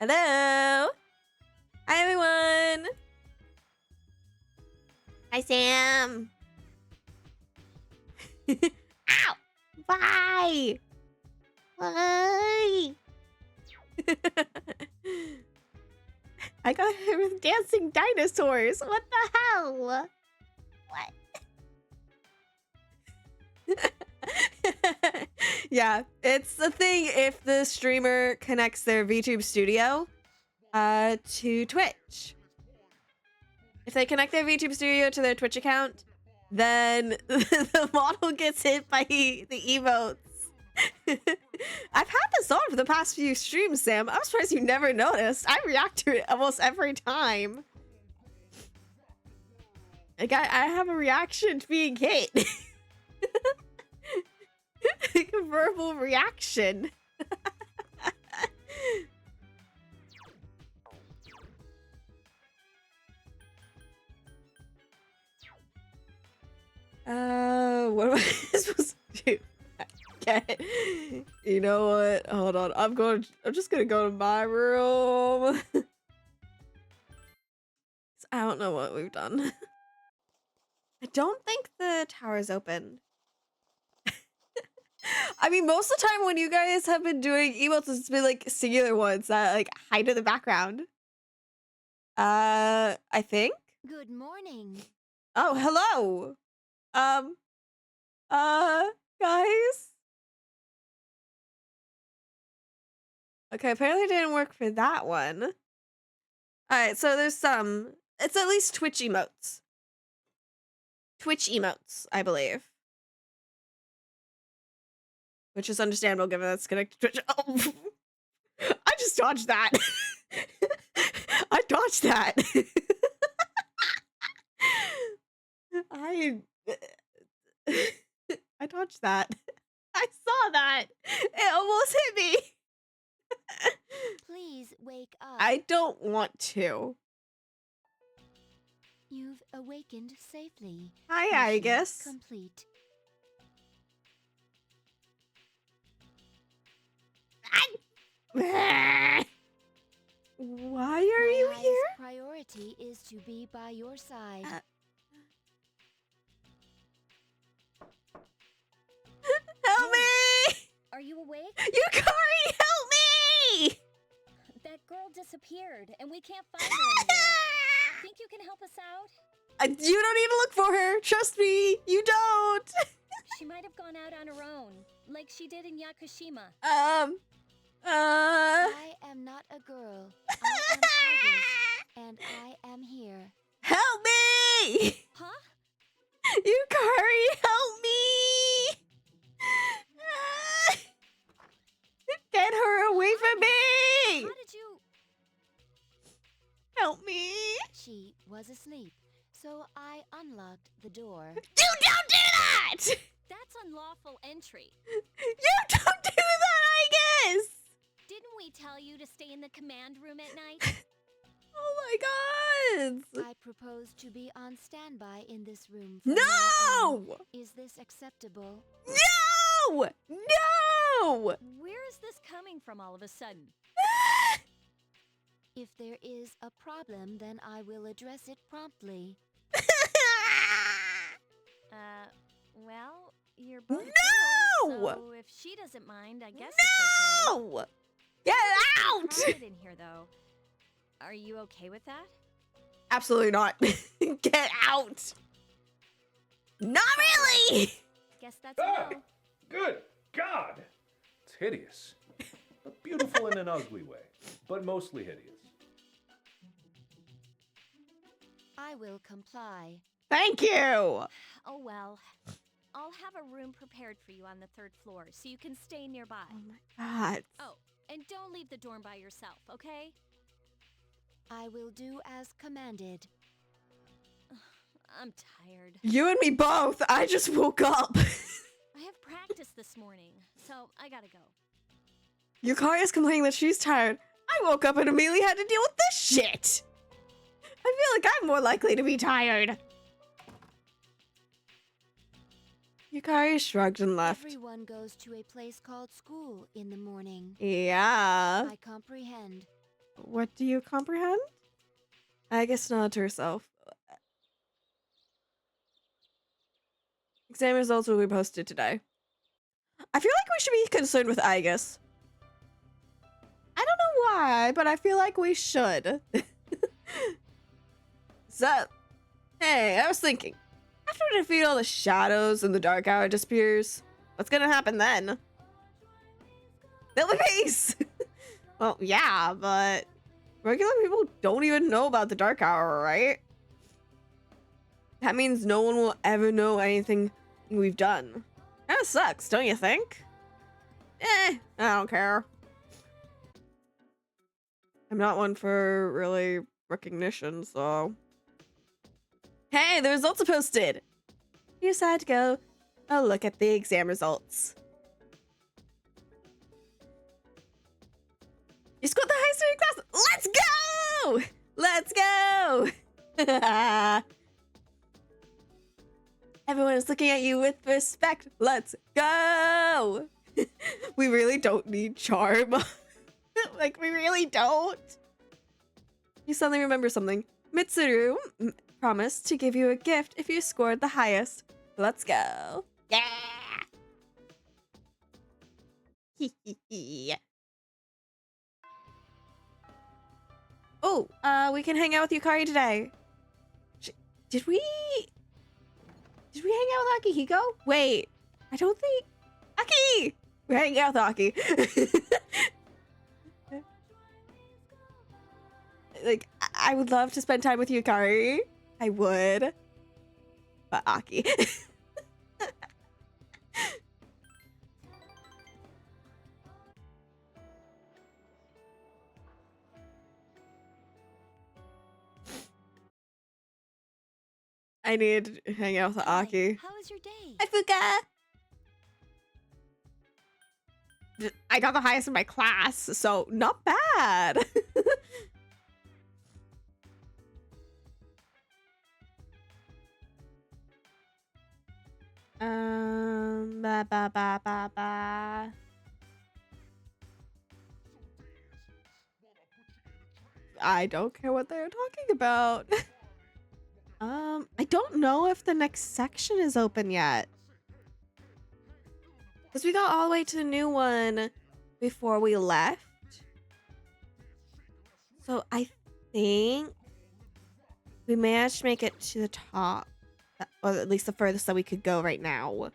Hello. Hi, everyone. Hi, Sam. Ow. Bye. Bye. I got hit with dancing dinosaurs. What the hell? What? Yeah, it's the thing if the streamer connects their VTube Studio to Twitch. If they connect their VTube Studio to their Twitch account, then the model gets hit by the emotes. I've had this on for the past few streams, Sam. I'm surprised you never noticed. I react to it almost every time. Like, I have a reaction to being hit. Like a verbal reaction. What am I supposed to do? Okay. You know what? Hold on. I'm just gonna go to my room. I don't know what we've done. I don't think the tower's open. I mean, most of the time when you guys have been doing emotes, it's been like singular ones that like hide in the background. I think. Good morning. Oh, hello. Guys. Okay, apparently it didn't work for that one. All right, so there's some. It's at least Twitch emotes. Twitch emotes, I believe. Which is understandable given that's connected to Twitch. Oh, I just dodged that. I dodged that. I dodged that. I saw that. It almost hit me. Please wake up. I don't want to. You've awakened safely. Hi, Mission Agus. complete. Why are you My here? priority is to be by your side. Help me! Are you awake? Yukari, help me! That girl disappeared, and we can't find her anywhere. Think you can help us out? You don't need to look for her. Trust me, you don't. She might have gone out on her own, like she did in Yakushima. I am not a girl. I am Agus, and I am here. Help me! Huh? Yukari, help me! Get her away from me! How did you... Help me! She was asleep, so I unlocked the door. You don't do that! That's unlawful entry. You don't do that, I guess! Didn't we tell you to stay in the command room at night? Oh my god! I propose to be on standby in this room. From No! now on. Is this acceptable? No! No! Where is this coming from all of a sudden? If there is a problem, then I will address it promptly. Well, you're both No! girls, so if she doesn't mind, I guess it's okay. No! Get out! Crowded in here, though. Are you okay with that? Absolutely not. Get out! Not really! Guess that's a no. Good God! It's hideous. But beautiful in an ugly way, but mostly hideous. I will comply. Thank you! Oh well. I'll have a room prepared for you on the 3rd floor, so you can stay nearby. Oh my god. Oh, and don't leave the dorm by yourself, okay? I will do as commanded. I'm tired. You and me both. I just woke up. I have practice this morning, so I gotta go. Yukari is complaining that she's tired. I woke up and immediately had to deal with this shit. I feel like I'm more likely to be tired. Yukari shrugged and left. Everyone goes to a place called school in the morning. Yeah. I comprehend. What do you comprehend? I guess not to herself. Exam results will be posted today. I feel like we should be concerned with Igus. I don't know why, but I feel like we should. So, hey, I was thinking, after we defeat all the shadows and the dark hour disappears, what's gonna happen then? There'll be peace! Well, yeah, but regular people don't even know about the dark hour, right? That means no one will ever know anything we've done. Kinda sucks, don't you think? I don't care. I'm not one for really recognition, so... Hey, the results are posted! You decided to go look at the exam results. You scored the highest in your class! Let's go! Let's go! Everyone is looking at you with respect. Let's go! We really don't need charm. Like, we really don't. You suddenly remember something. Mitsuru promised to give you a gift if you scored the highest. Let's go. Yeah! Oh, we can hang out with Yukari today. Did we hang out with Akihiko? Wait, I don't think... Aki! We're hanging out with Aki. Like, I would love to spend time with Yukari. I would. But Aki. I need to hang out with Aki. How was your day? Hi, Fuka! I got the highest in my class, so not bad. Ba ba ba ba ba. I don't care what they're talking about. I don't know if the next section is open yet. Because we got all the way to the new one before we left. So I think we managed to make it to the top. Or at least the furthest that we could go right now.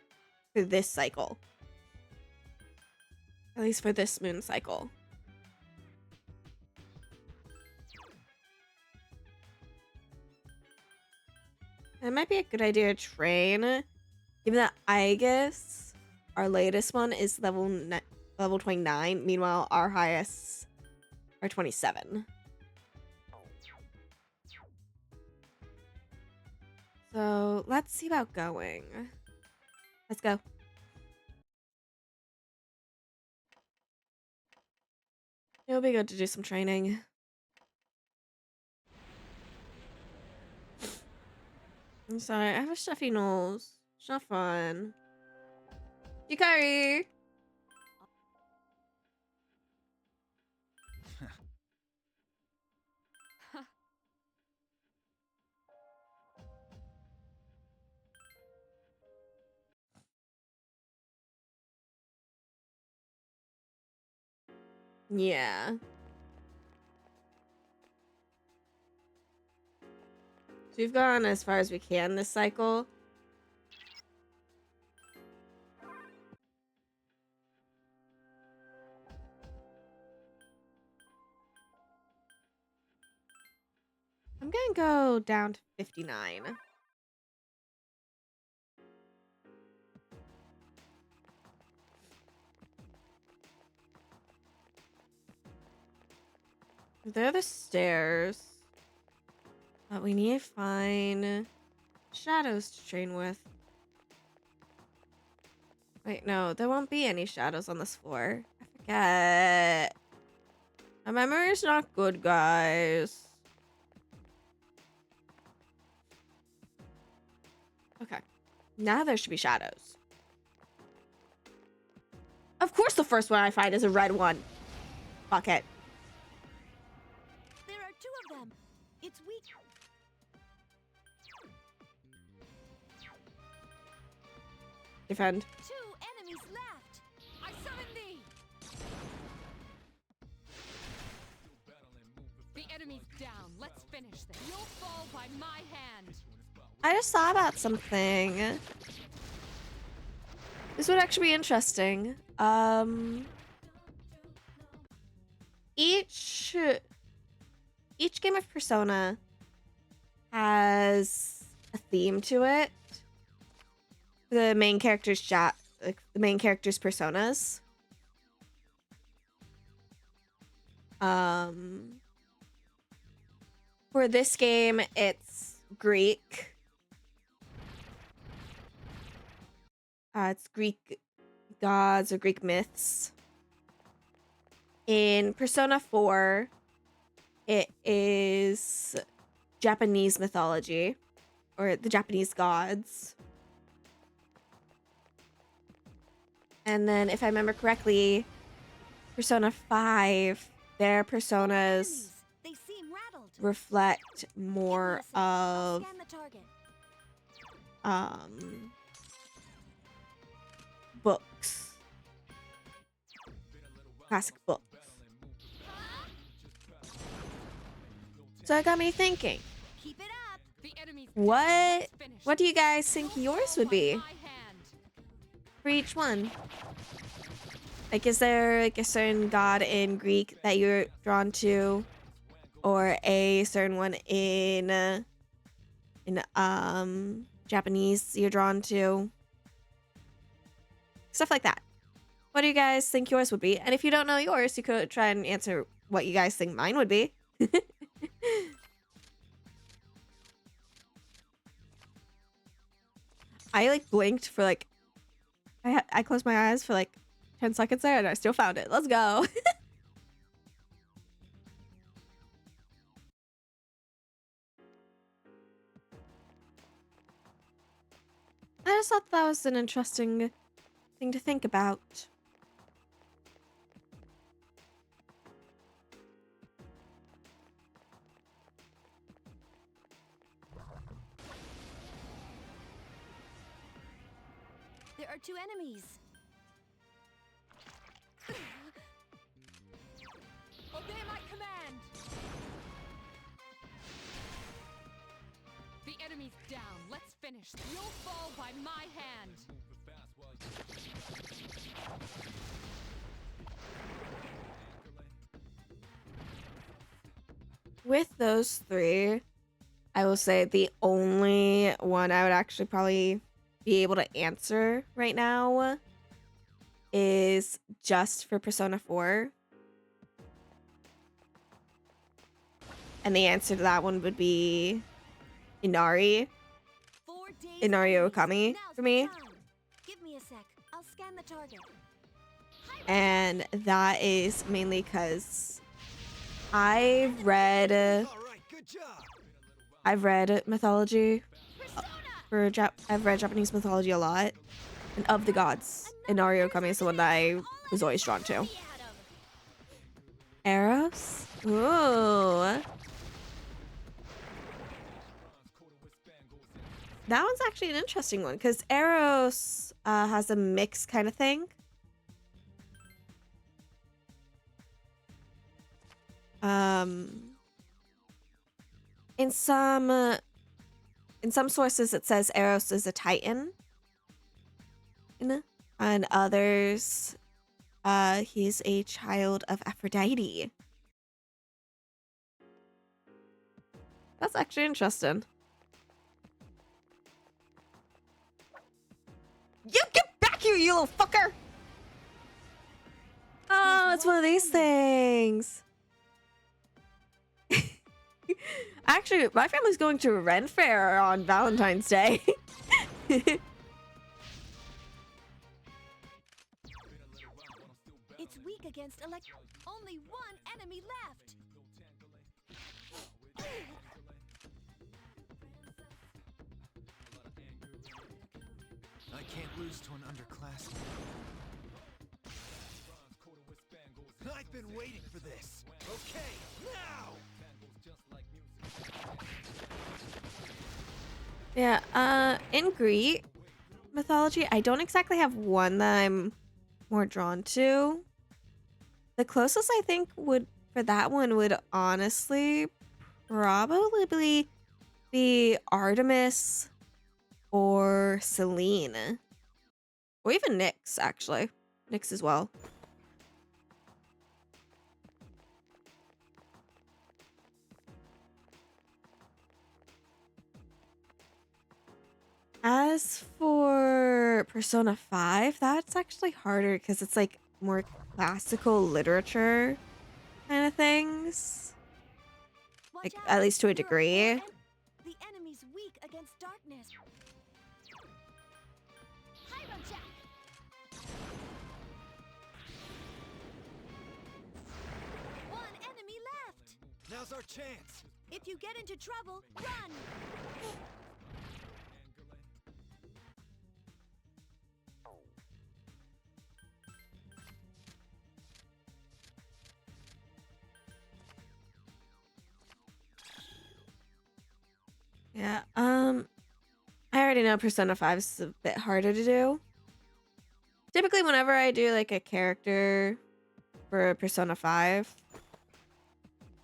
For this cycle. At least for this moon cycle. It might be a good idea to train. Given that Igus, our latest one, is level 29. Meanwhile, our highest are 27. So let's see about going. Let's go. It'll be good to do some training. I'm sorry, I have a stuffy nose. It's not fun. Yukari! Yeah. So we've gone as far as we can this cycle. I'm gonna go down to 59. They're the stairs. But we need to find shadows to train with. Wait, no, there won't be any shadows on this floor. I forget. My memory is not good, guys. Okay. Now there should be shadows. Of course the first one I find is a red one. Fuck it. of them. It's weak. Defend. 2 enemies left. I summon thee. The enemy's down. Let's finish this. You'll fall by my hand. I just thought about something. This would actually be interesting. Each game of Persona has a theme to it. The main character's the main character's personas. For this game, it's Greek. It's Greek gods or Greek myths. In Persona 4, it is Japanese mythology, or the Japanese gods. And then, if I remember correctly, Persona 5, their personas They seem rattled. reflect more I'll of scan the target. books. Classic books. So it got me thinking, Keep it up. The enemy's what do you guys think yours would be for each one? Like, is there like a certain god in Greek that you're drawn to, or a certain one in Japanese you're drawn to? Stuff like that. What do you guys think yours would be? And if you don't know yours, you could try and answer what you guys think mine would be. I like blinked for like I closed my eyes for like 10 seconds there and I still found it. Let's go. I just thought that was an interesting thing to think about. There are 2 enemies. Obey my command. The enemy's down. Let's finish. You'll fall by my hand. With those 3, I will say the only one I would actually probably be able to answer right now is just for Persona 4. And the answer to that one would be Inari. 4 days Inari enemies. Okami Now's for the me. time. Give me a sec. I'll scan the target. And that is mainly because I've read mythology I've read Japanese mythology a lot, and of the gods, Inari Okami is the one that I was always drawn to. Eros? Ooh. That one's actually an interesting one, because Eros has a mix kind of thing. In some sources it says Eros is a Titan. And others, he's a child of Aphrodite. That's actually interesting. You get back here, you little fucker! Oh, it's one of these things. Actually, my family's going to a Ren Fair on Valentine's Day. It's weak against only 1 enemy left. I can't lose to an underclassman. I've been waiting for this. Okay, now! Yeah, in Greek mythology, I don't exactly have one that I'm more drawn to. The closest I think would for that one would honestly probably be Artemis or Selene. Or even Nyx, actually. Nyx as well. As for Persona 5, that's actually harder because it's like more classical literature kind of things. Watch Like, out. at least to a You're degree. the enemy's weak against darkness. Pyro Jack. One enemy left. Now's our chance. If you get into trouble, run. Yeah, I already know Persona 5 is a bit harder to do. Typically, whenever I do like a character for Persona 5,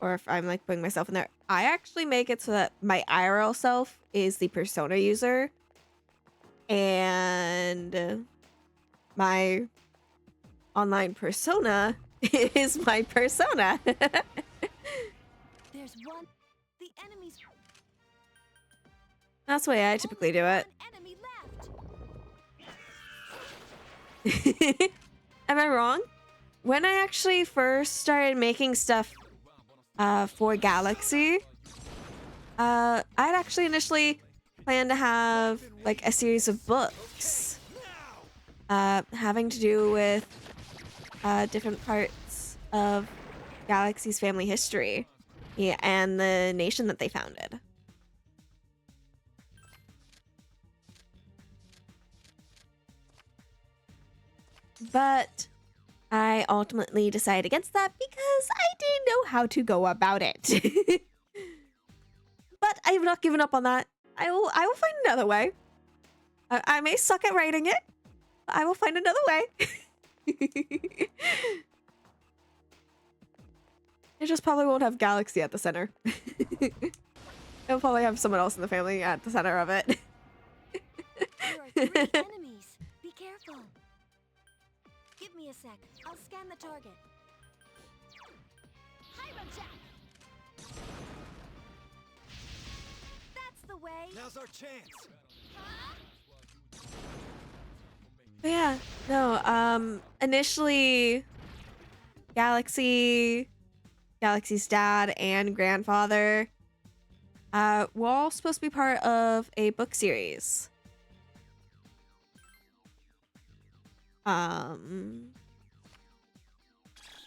or if I'm like putting myself in there, I actually make it so that my IRL self is the Persona user and my online persona is my persona. There's one. The enemy's. That's the way I typically do it. One enemy left. Am I wrong? When I actually first started making stuff for Galaxy, I'd actually initially planned to have like a series of books having to do with different parts of Galaxy's family history, yeah, and the nation that they founded. But I ultimately decided against that because I didn't know how to go about it. But I have not given up on that. I will find another way. I may suck at writing it, but I will find another way. It just probably won't have Galaxy at the center. It'll probably have someone else in the family at the center of it. There are 3 enemies. Be careful. Give me a sec. I'll scan the target. Pyro Jack. That's the way. Now's our chance. But yeah, no, initially Galaxy's dad and grandfather were all supposed to be part of a book series.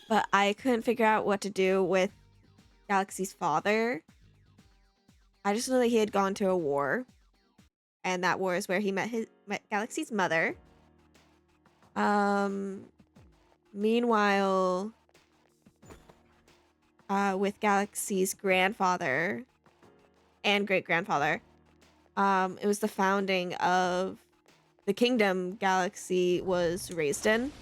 But I couldn't figure out what to do with Galaxy's father. I just know that he had gone to a war, and that war is where he met Galaxy's mother. Meanwhile, with Galaxy's grandfather and great-grandfather, it was the founding of the kingdom Galaxy was raised in.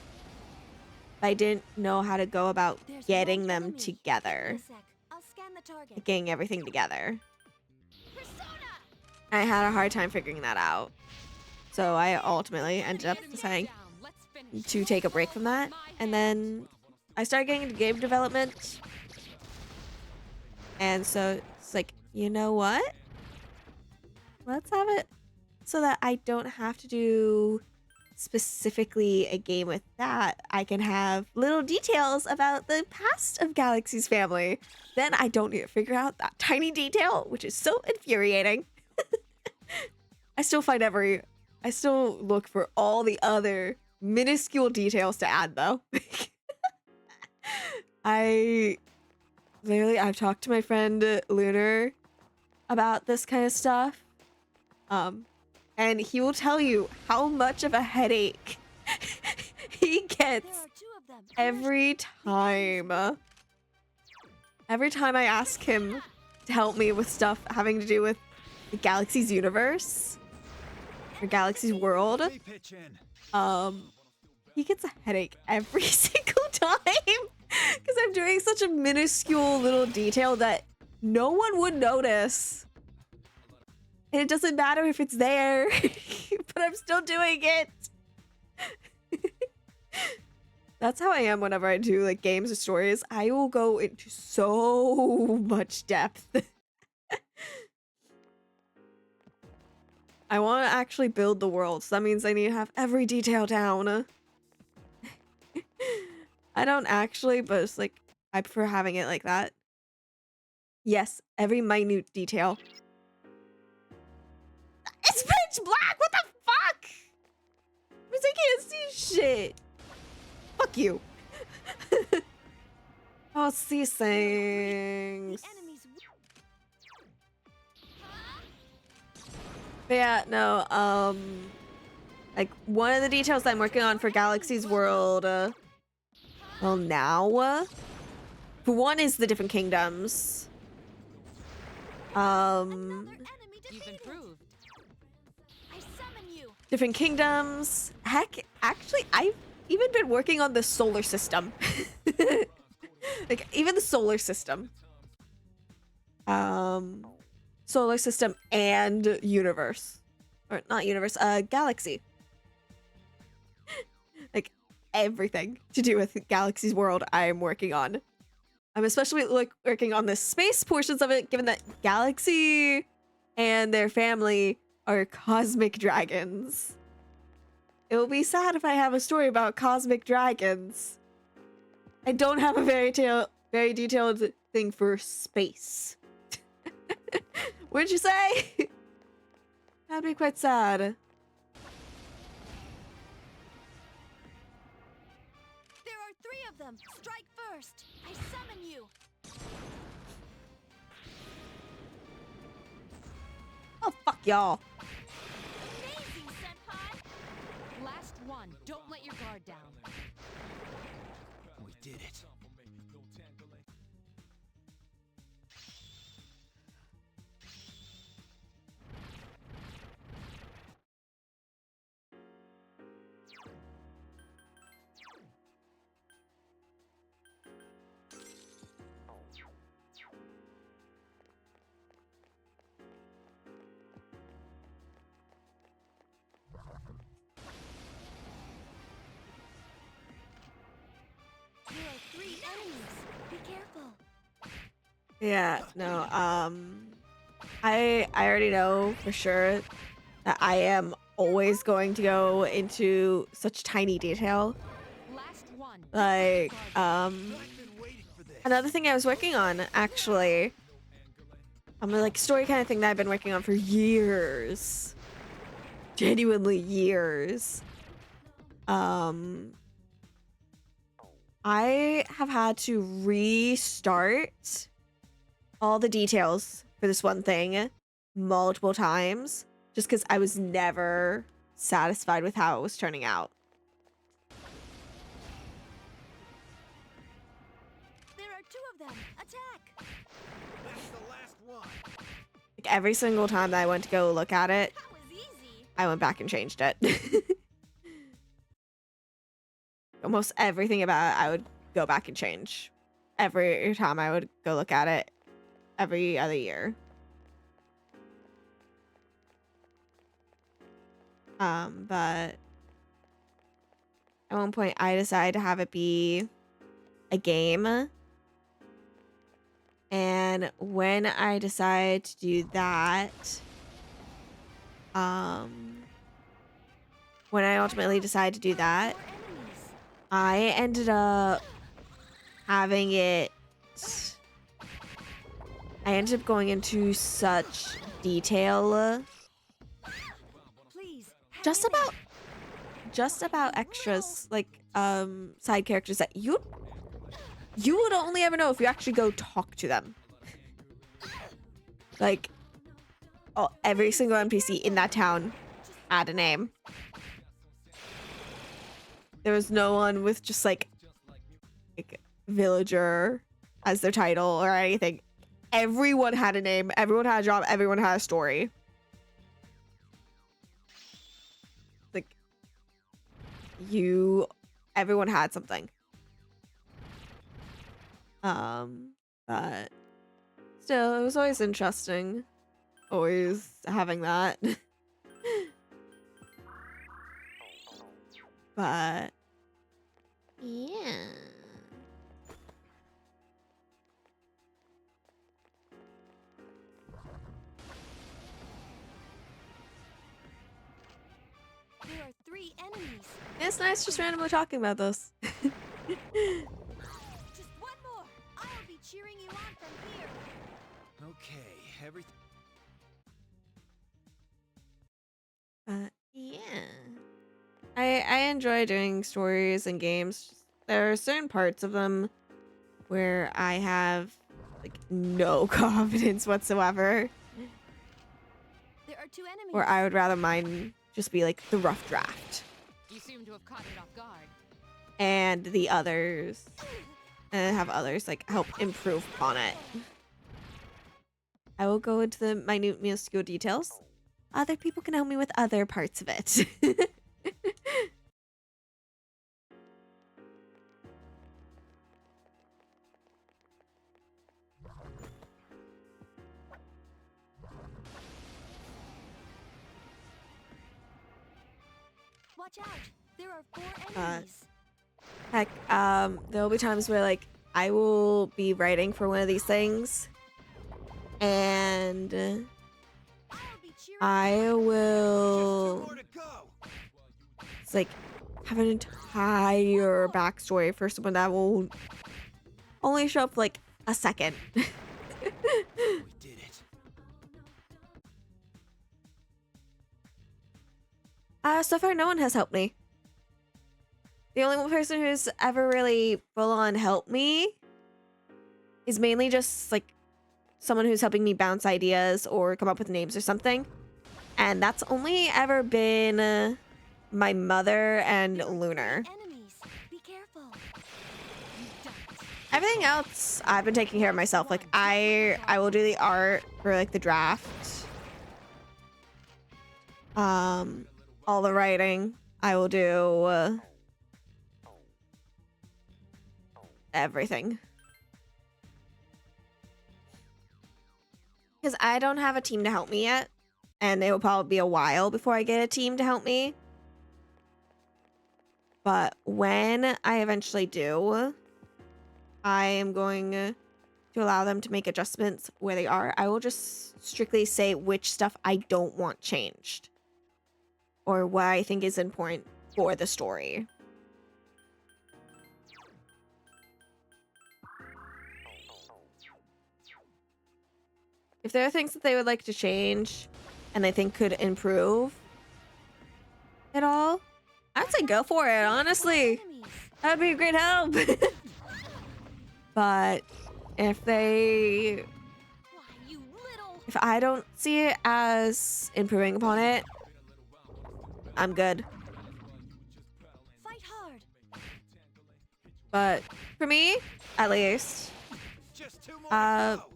I didn't know how to go about There's getting one them enemy. together, Give me a sec. I'll scan the target. getting everything together. Persona. I had a hard time figuring that out. So I ultimately ended up deciding to take a break from that. And then I started getting into game development. And so it's like, you know what? Let's have it so that I don't have to do specifically a game with that. I can have little details about the past of Galaxy's family. Then I don't need to figure out that tiny detail, which is so infuriating. I still look for all the other minuscule details to add though. I've talked to my friend Lunar about this kind of stuff. And he will tell you how much of a headache he There are gets 2 of them. every time. Every time I ask him to help me with stuff having to do with the Galaxy's universe or Galaxy's world, Let me pitch in. he gets a headache every single time because I'm doing such a minuscule little detail that no one would notice. And it doesn't matter if it's there, but I'm still doing it. That's how I am whenever I do like games or stories. I will go into so much depth. I want to actually build the world, so that means I need to have every detail down. I don't actually, but it's like, I prefer having it like that. Yes, every minute detail. It's pitch black! What the fuck? Means I can't see shit. Fuck you. Oh, it's these things. But yeah, no, like one of the details I'm working on for Galaxy's World, well now, for one is the different kingdoms. You've improved. I summon you. Different kingdoms. Heck, actually, I've even been working on the solar system. Like, even the solar system. Solar system and universe. Or not universe, galaxy. Like, everything to do with Galaxy's World I'm working on. I'm especially working on the space portions of it, given that Galaxy and their family are cosmic dragons. It will be sad if I have a story about cosmic dragons. I don't have a very detailed thing for space. What'd you say? That'd be quite sad. There are 3 of them. Strike first. I summon you. Oh, fuck y'all. Amazing, Senpai. Last one. Don't let your guard down. We did it. There are 3 enemies. Be careful. Yeah, no, I already know for sure that I am always going to go into such tiny detail. Last one. Like, I've been waiting for this. another thing I was working on, actually, like story kind of thing that I've been working on for years. Genuinely years. I have had to restart all the details for this one thing multiple times just because I was never satisfied with how it was turning out. There are 2 of them. Attack. That's the last one. Like every single time that I went to go look at it, That was easy. I went back and changed it. Almost everything about it, I would go back and change. Every time I would go look at it, every other year. But at one point I decided to have it be a game. And when I decided to do that, when I ultimately decided to do that, More enemies. I ended up having it. I ended up going into such detail, Please. just about extras, like side characters that you would only ever know if you actually go talk to them. Like, oh, every single NPC in that town had a name. There was no one with just like villager as their title or anything. Everyone had a name, everyone had a job, everyone had a story. everyone had something. But still, it was always interesting. Always having that. But yeah. There are 3 enemies. It's nice just randomly talking about this. Just one more. I'll be cheering you on from here. Okay, everything. Yeah. I enjoy doing stories and games. There are certain parts of them where I have like no confidence whatsoever. There are 2 enemies. Or I would rather mine just be like the rough draft. You seem to have caught it off guard. And the others and have others like help improve upon it. I will go into the minute minuscule details. Other people can help me with other parts of it. Watch out. There are 4 enemies. Heck, there'll be times where like I will be writing for one of these things and I'll be cheering I will More to go. it's like have an entire backstory for someone that will only show up for like a second. We did it. So far no one has helped me. The only one person who's ever really full on helped me is mainly just like someone who's helping me bounce ideas or come up with names or something. And that's only ever been my mother and Lunar. enemies. Be careful. You've done it. Everything else I've been taking care of myself. Like I will do the art for like the draft. All the writing I will do. Everything. Because I don't have a team to help me yet. And it will probably be a while before I get a team to help me. But when I eventually do, I am going to allow them to make adjustments where they are. I will just strictly say which stuff I don't want changed. Or what I think is important for the story. If there are things that they would like to change and they think could improve it all, I'd say go for it, honestly. Enemies. That would be a great help. But if Why, you little. if I don't see it as improving upon it, I'm good. Fight hard. But for me, at least, Just 2 more Uh, to go.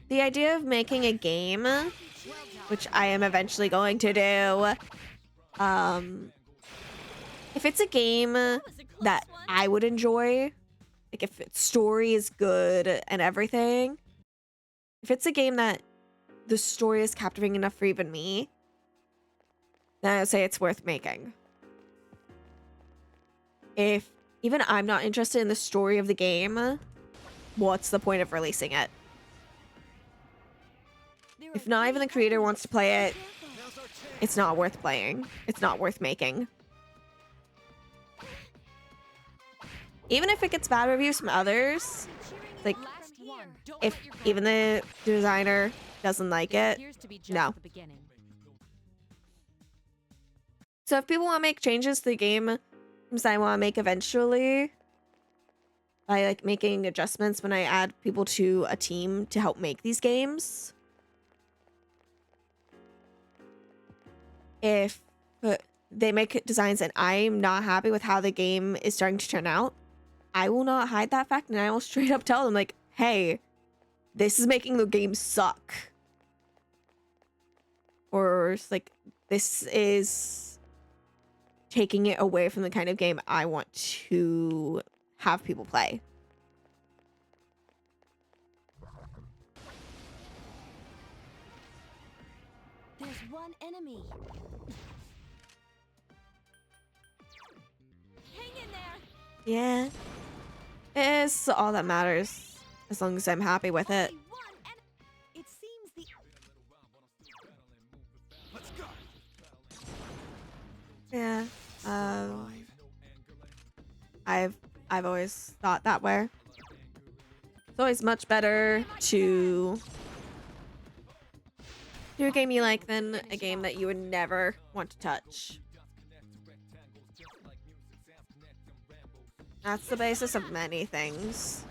the idea of making a game, Well done. which I am eventually going to do, if it's a game That was a close that one. I would enjoy, like if its story is good and everything, if it's a game that the story is captivating enough for even me, then I would say it's worth making. If even I'm not interested in the story of the game, what's the point of releasing it? There If are not 3 even the creator enemies. wants to play it, Be careful. Now's our chance. it's not worth playing. It's not worth making. Even if it gets bad reviews from others, I'll be cheering you like, on Last from one. here. Don't if let your guard even down. the designer doesn't like This it, appears to be just no. the beginning. So if people want to make changes to the game, things I want to make eventually, by like making adjustments when I add people to a team to help make these games. If they make designs and I'm not happy with how the game is starting to turn out, I will not hide that fact and I will straight up tell them like, hey, this is making the game suck. Or it's like, this is taking it away from the kind of game I want to have people play. There's one enemy. Hang in there. Yeah. It's all that matters, as long as I'm happy with it. Only one it seems the Let's go. Yeah. I've always thought that way. It's always much better to do a game you like than a game that you would never want to touch. That's the basis of many things.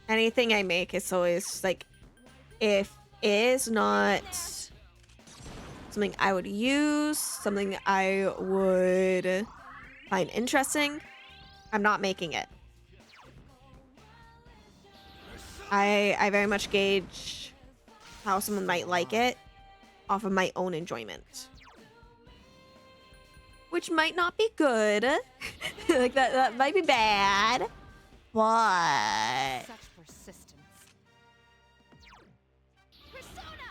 Anything I make, it's always like, if it is not something I would use, something I would find interesting, I'm not making it. I very much gauge how someone might like it off of my own enjoyment. Which might not be good. Like that might be bad. But Such persistence. Persona!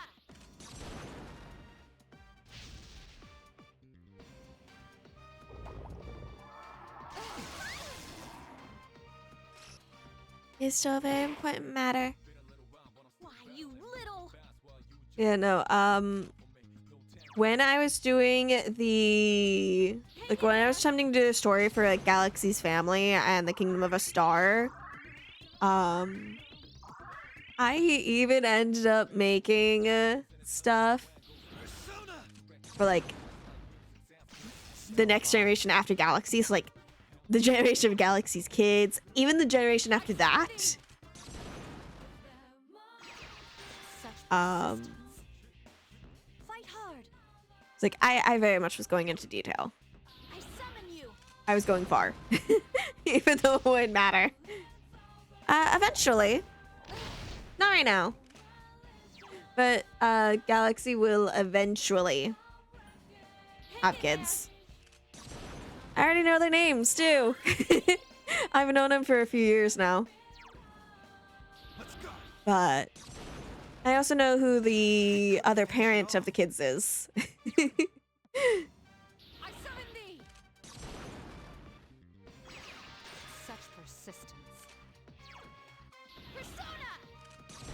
it's still a very important matter. why you little. Yeah, no, when I was doing when I was attempting to do a story for like Galaxy's Family and the Kingdom of a Star, I even ended up making stuff for like the next generation after Galaxy, so like the generation of Galaxy's kids, even the generation after that. Such Um, fight hard. it's like I very much was going into detail. I summon you. I was going far, even though it wouldn't matter. Eventually. Not right now. But Galaxy will eventually have kids. I already know their names too. I've known them for a few years now. Let's go. But I also know who the other parent of the kids is. I summon thee! Such persistence.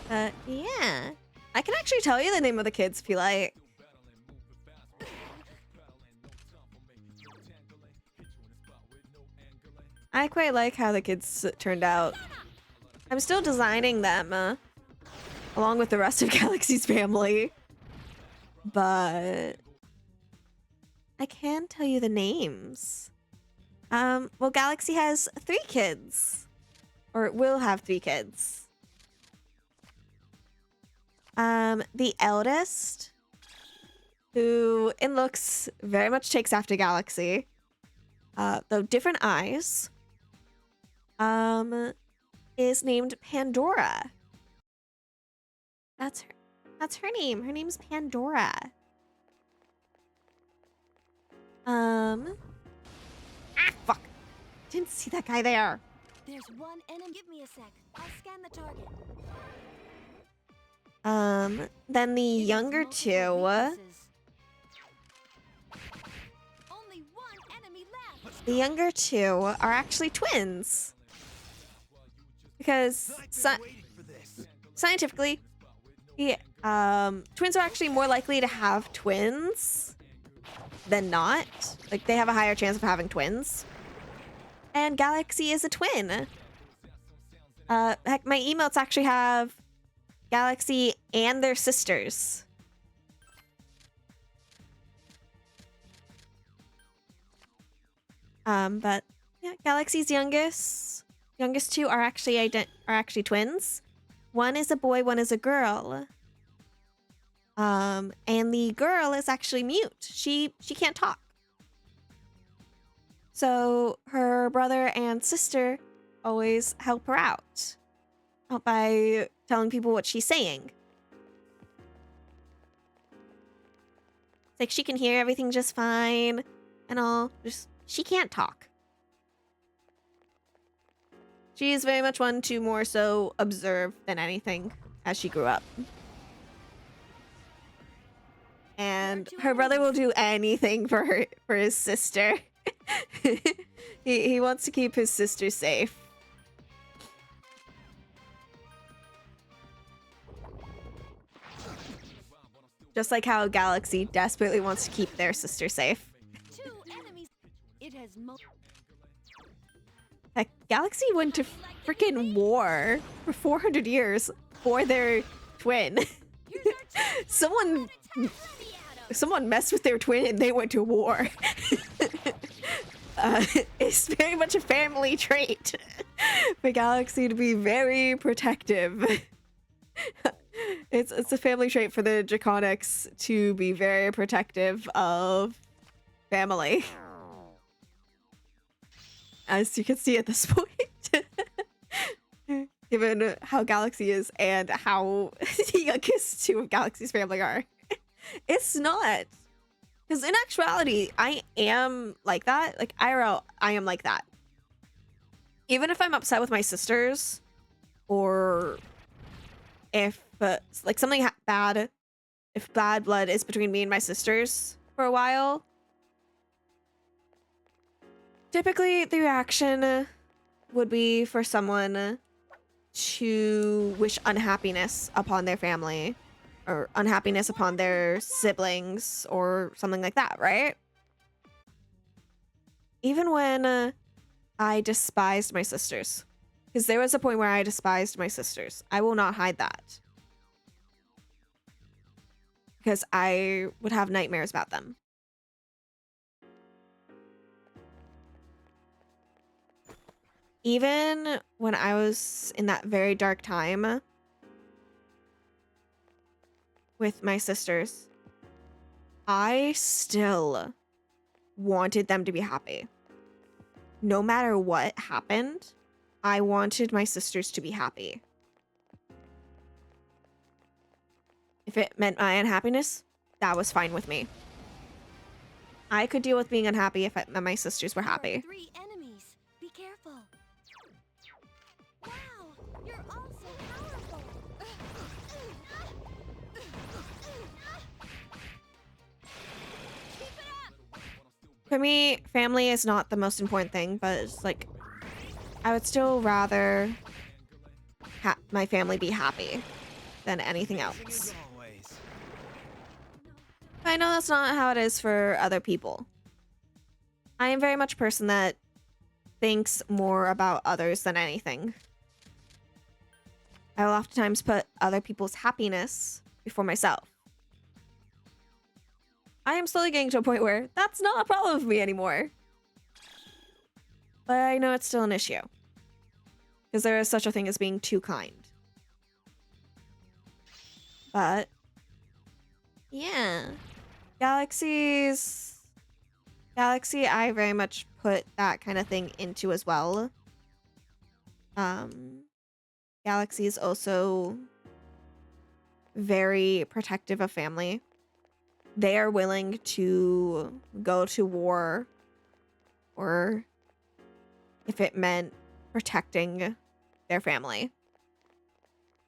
Persona! Yeah. I can actually tell you the name of the kids if you like. I quite like how the kids turned out. I'm still designing them, along with the rest of Galaxy's Family. But I can tell you the names. Well, Galaxy has 3 kids. Or will have 3 kids. The eldest, who in looks very much takes after Galaxy, though different eyes, is named Pandora. That's her name. Her name's Pandora. Fuck. Didn't see that guy there. There's one enemy. Give me a sec. I'll scan the target. Then the It has younger multiple 2, weaknesses. Only one enemy left. the younger 2 are actually twins. Because I've been waiting for this. scientifically, twins are actually more likely to have twins than not. Like, they have a higher chance of having twins. And Galaxy is a twin. Heck, my emotes actually have Galaxy and their sisters. But yeah, Galaxy's youngest 2 are actually twins. One is a boy, one is a girl. And the girl is actually mute. She can't talk. So her brother and sister always help her out by telling people what she's saying. Like, she can hear everything just fine and all. Just, she can't talk. She's very much one to more so observe than anything as she grew up. And her brother will do anything for his sister. He wants to keep his sister safe. Just like how Galaxy desperately wants to keep their sister safe. 2 enemies. It has Heck, Galaxy went to freaking war for 400 years for their twin. Someone messed with their twin and they went to war. It's very much a family trait for Galaxy to be very protective. It's a family trait for the Draconics to be very protective of family. As you can see at this point. Given how Galaxy is and how the youngest two of Galaxy's family are. It's not. Because in actuality, I am like that. Like, IRL, I am like that. Even if I'm upset with my sisters, or if, like, something bad, if bad blood is between me and my sisters for a while, typically the reaction would be for someone to wish unhappiness upon their family, or unhappiness upon their siblings, or something like that, right? Even when I despised my sisters, because there was a point where I despised my sisters. I will not hide that. Because I would have nightmares about them. Even when I was in that very dark time with my sisters, I still wanted them to be happy. No matter what happened, I wanted my sisters to be happy. If it meant my unhappiness, that was fine with me. I could deal with being unhappy if it meant my sisters were happy. 3 enemies. Be careful. Wow, you're all so powerful. Keep it up. For me, family is not the most important thing, but it's like, I would still rather my family be happy than anything else. As always. I know that's not how it is for other people. I am very much a person that thinks more about others than anything. I will oftentimes put other people's happiness before myself. I am slowly getting to a point where that's not a problem for me anymore. But I know it's still an issue. Because there is such a thing as being too kind. But yeah. Galaxy, I very much put that kind of thing into as well. Galaxy is also very protective of family. They are willing to go to war, or if it meant protecting their family.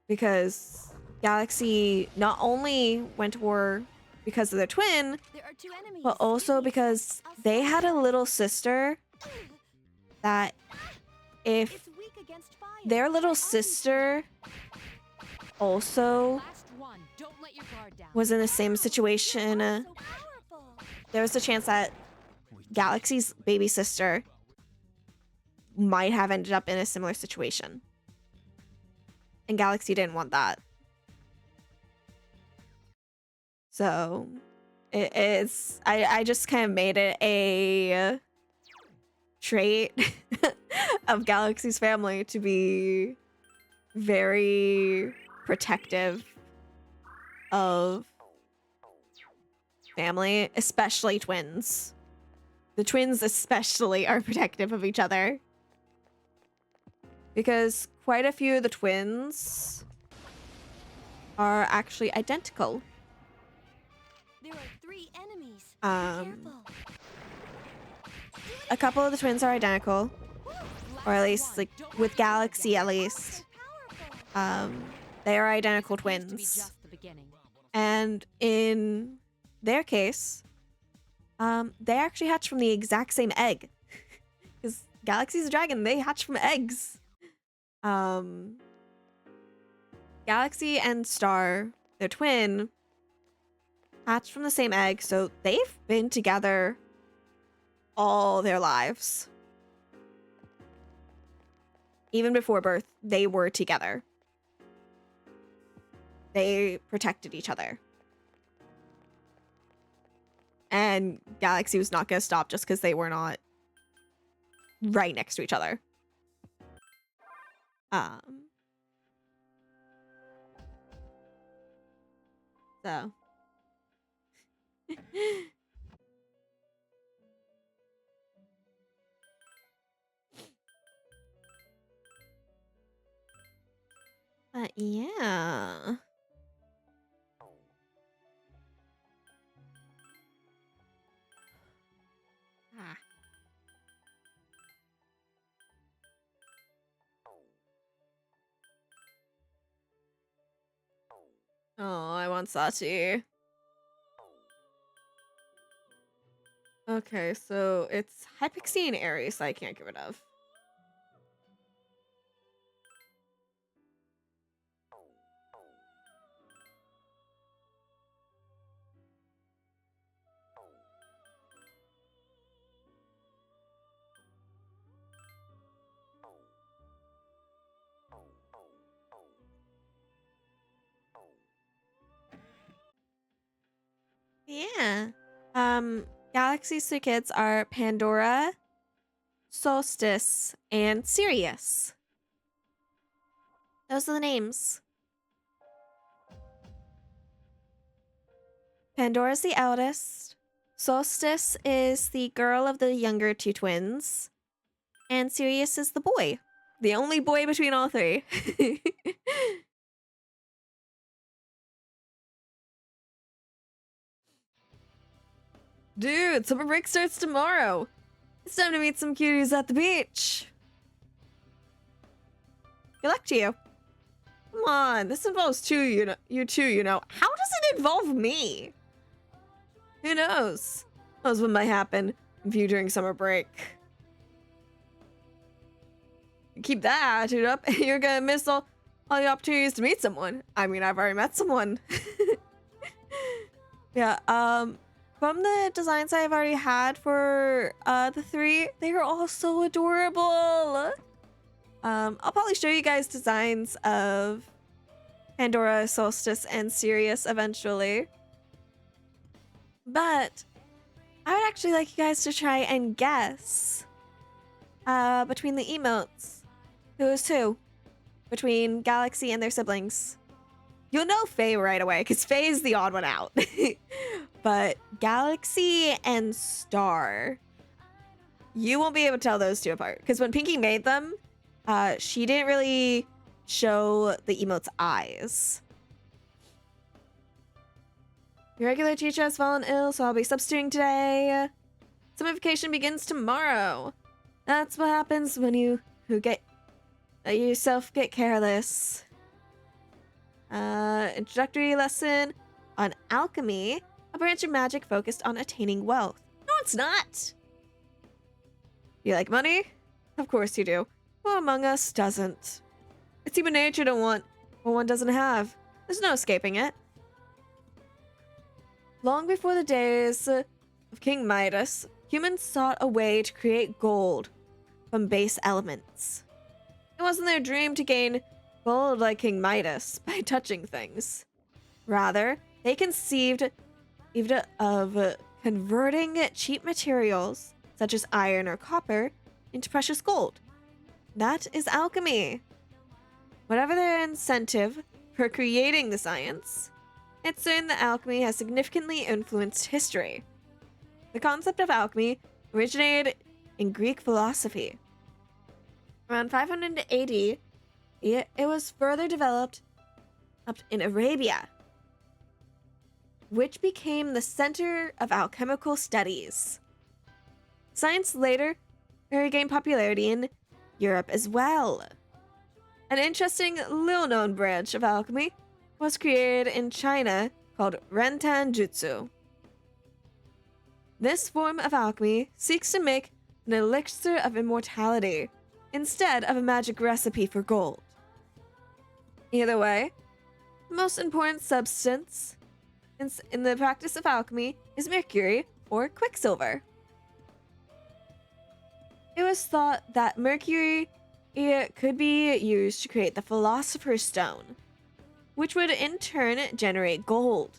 Because Galaxy not only went to war because of their twin, There are 2 enemies. but also because they had a little sister that if It's weak against fire. their little sister also Last one. Don't let your guard down. was in the same situation, So powerful. there was a chance that Galaxy's baby sister might have ended up in a similar situation. And Galaxy didn't want that. So I just kind of made it a trait of Galaxy's family to be very protective of family, especially twins. The twins especially are protective of each other. Because quite a few of the twins are actually identical. There are 3 enemies. Um, Careful. a couple of the twins are identical, or at least like with Galaxy at least. They are identical Appears to be twins, just the beginning. and in their case, they actually hatch from the exact same egg. Because Galaxy's a dragon, they hatch from eggs. Galaxy and Star, their twin, hatched from the same egg, so they've been together all their lives. Even before birth, they were together. They protected each other. And Galaxy was not going to stop just because they were not right next to each other. So. Yeah. Ah. Oh, I want Sachi. Okay, so it's Hypixie and Aries I can't get rid of. Yeah. Galaxy's three kids are Pandora, Solstice, and Sirius. Those are the names. Pandora's the eldest. Solstice is the girl of the younger two twins. And Sirius is the boy. The only boy between all three. Dude, summer break starts tomorrow. It's time to meet some cuties at the beach. Good luck to you. Come on, this involves you two, you know. How does it involve me? Who knows? Who knows what might happen if you during summer break. Keep that attitude up and you're gonna miss all the opportunities to meet someone. I mean, I've already met someone. Yeah, from the designs I've already had for the three, they are all so adorable. I'll probably show you guys designs of Pandora, Solstice, and Sirius eventually. But I would actually like you guys to try and guess between the emotes who is who between Galaxy and their siblings. You'll know Faye right away because Faye is the odd one out. But Galaxy and Star, you won't be able to tell those two apart because when Pinky made them, she didn't really show the emote's eyes. Your regular teacher has fallen ill, so I'll be substituting today. Summer vacation begins tomorrow. That's what happens when you yourself get careless. Introductory lesson on alchemy, a branch of magic focused on attaining wealth. No, it's not. You like money? Of course you do. Who among us doesn't? It's human nature to want what one doesn't have. There's no escaping it. Long before the days of King Midas, humans sought a way to create gold from base elements. It wasn't their dream to gain gold like King Midas by touching things. Rather, they conceived of converting cheap materials, such as iron or copper, into precious gold. That is alchemy. Whatever their incentive for creating the science, it's certain that alchemy has significantly influenced history. The concept of alchemy originated in Greek philosophy. Around 500 AD, it was further developed up in Arabia. which became the center of alchemical studies. Science later gained popularity in Europe as well. An interesting, little-known branch of alchemy was created in China called Rentan Jutsu. This form of alchemy seeks to make an elixir of immortality instead of a magic recipe for gold. Either way, the most important substance in the practice of alchemy is mercury or quicksilver. It was thought that mercury could be used to create the Philosopher's Stone, which would in turn generate gold.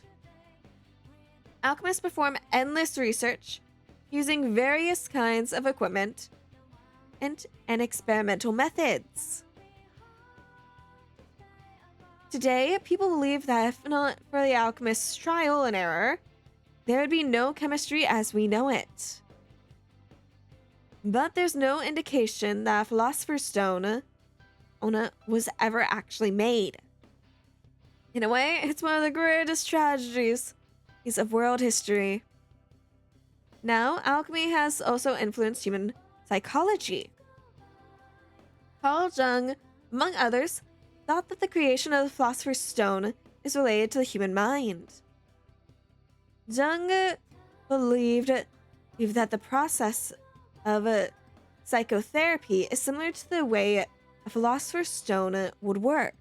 Alchemists perform endless research using various kinds of equipment and experimental methods. Today, people believe that if not for the alchemist's trial and error, there would be no chemistry as we know it. But there's no indication that Philosopher's Stone was ever actually made. In a way, it's one of the greatest tragedies of world history. Now, alchemy has also influenced human psychology. Carl Jung, among others, thought that the creation of the Philosopher's Stone is related to the human mind. Jung believed that the process of psychotherapy is similar to the way a Philosopher's Stone would work.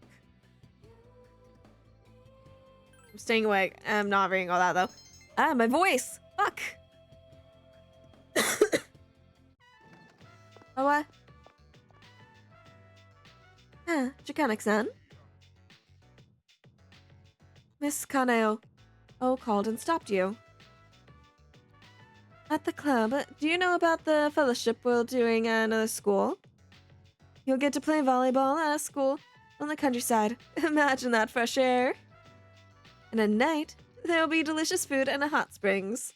I'm staying awake. I'm not reading all that though. Ah, my voice! Fuck! Oh, what? Draconic-san? Miss Kaneo called and stopped you. At the club, do you know about the fellowship we're doing at another school? You'll get to play volleyball at a school on the countryside. Imagine that fresh air. And at night, there'll be delicious food and a hot springs.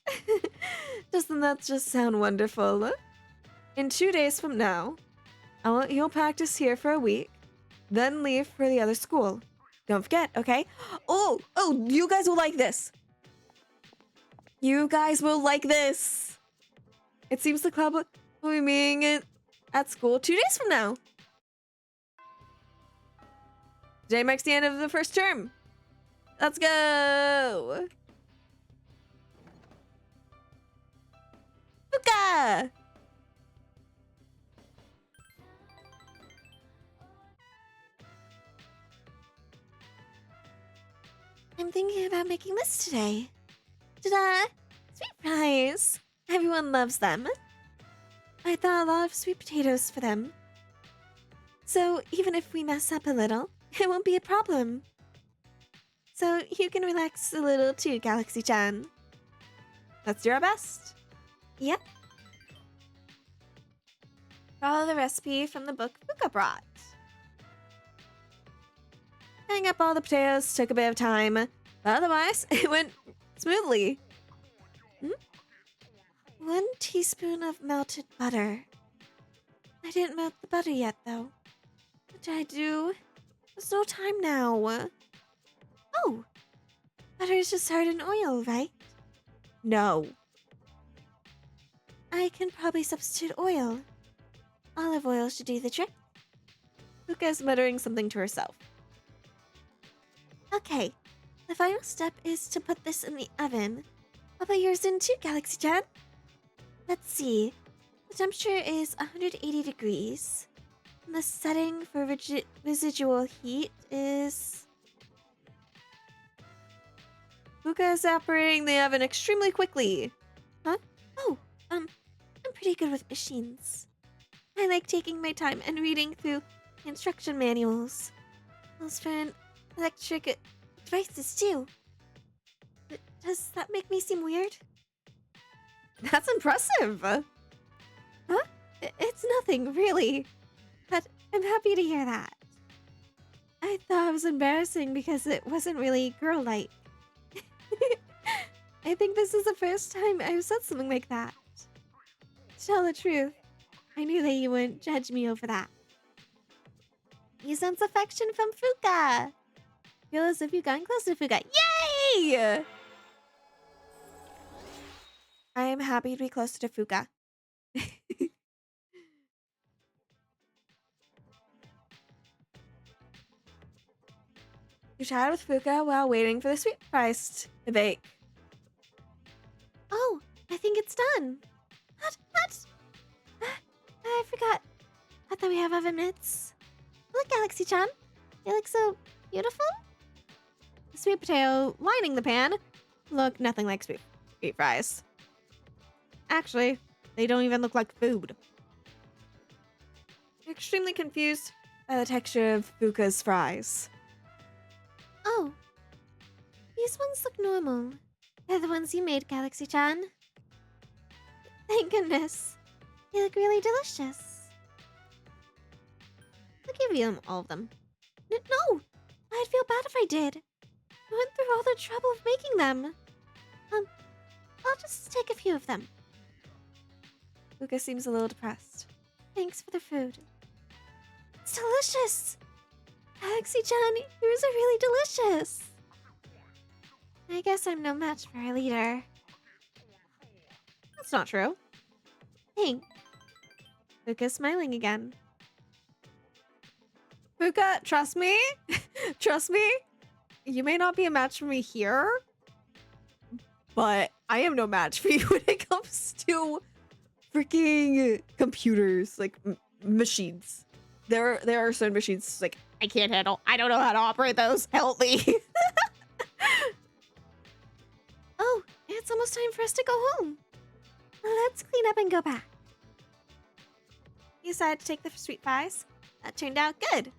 Doesn't that just sound wonderful? In 2 days from now, you'll practice here for a week, then leave for the other school. Don't forget, okay? Oh, you guys will like this. You guys will like this. It seems the club will be meeting at school 2 days from now. Today marks the end of the first term. Let's go! Fuka! I'm thinking about making this today. Ta-da! Sweet fries! Everyone loves them. I thought a lot of sweet potatoes for them. So even if we mess up a little, it won't be a problem. So you can relax a little too, Galaxy-chan. Let's do our best. Yep. Follow the recipe from the book Fuka brought. Hang up all the potatoes took a bit of time, but otherwise it went smoothly. 1 teaspoon of melted butter. I didn't melt the butter yet, though. What did I do? There's no time now. Oh, butter is just hard in oil, right? No. I can probably substitute oil. Olive oil should do the trick. Fuka's muttering something to herself. Okay, the final step is to put this in the oven. I'll put yours in too, Galaxy-chan. Let's see. The temperature is 180 degrees. And the setting for residual heat is... Fuka is operating the oven extremely quickly. Huh? Oh, I'm pretty good with machines. I like taking my time and reading through instruction manuals. Those for electric devices too. But does that make me seem weird? That's impressive. Huh? It's nothing, really. But I'm happy to hear that. I thought it was embarrassing because it wasn't really girl-like. I think this is the first time I've said something like that. To tell the truth, I knew that you wouldn't judge me over that. You sense affection from Fuka. Feel as if you've gotten close to Fuka. Yay! I am happy to be closer to Fuka. You chatted with Fuka while waiting for the sweet fries to bake. Oh, I think it's done. What? I forgot. I thought we have oven mitts. Look, Galaxy-chan. They look so beautiful. The sweet potato lining the pan look nothing like sweet fries. Actually, they don't even look like food. I'm extremely confused by the texture of Fuka's fries. Oh, these ones look normal. They're the ones you made, Galaxy-chan. Thank goodness. They look really delicious. I'll give you all of them. No! I'd feel bad if I did. I went through all the trouble of making them. I'll just take a few of them. Luca seems a little depressed. Thanks for the food. It's delicious! Galaxy-chan, yours are really delicious. I guess I'm no match for our leader. That's not true. Thanks. Fuka's smiling again. Fuka, trust me. Trust me. You may not be a match for me here, but I am no match for you when it comes to freaking computers, like machines. There are certain machines like I can't handle. I don't know how to operate those. Help me. Oh, it's almost time for us to go home. Let's clean up and go back. You decided to take the sweet fries. That turned out good.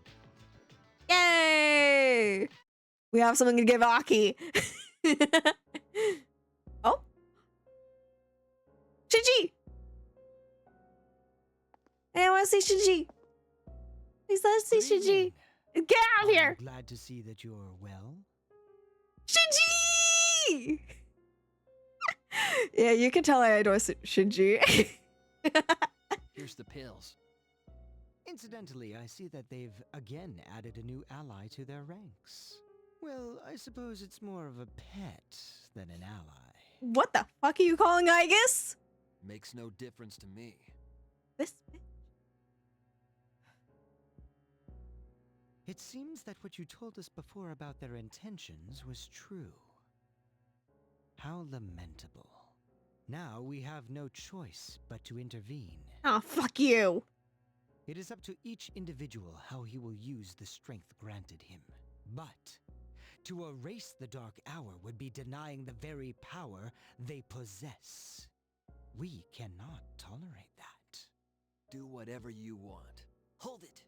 Yay! We have something to give Aki. Oh. Shinji! Hey, I want to see Shinji. Please let us see Shinji. Get out of here! I'm glad to see that you're well. Shinji! Yeah, you can tell I adore Shinji. Here's the pills. Incidentally, I see that they've again added a new ally to their ranks. Well, I suppose it's more of a pet than an ally. What the fuck are you calling Igus? Makes no difference to me. This It seems that what you told us before about their intentions was true. How lamentable. Now we have no choice but to intervene. Oh, fuck you. It is up to each individual how he will use the strength granted him. But to erase the Dark Hour would be denying the very power they possess. We cannot tolerate that. Do whatever you want. Hold it!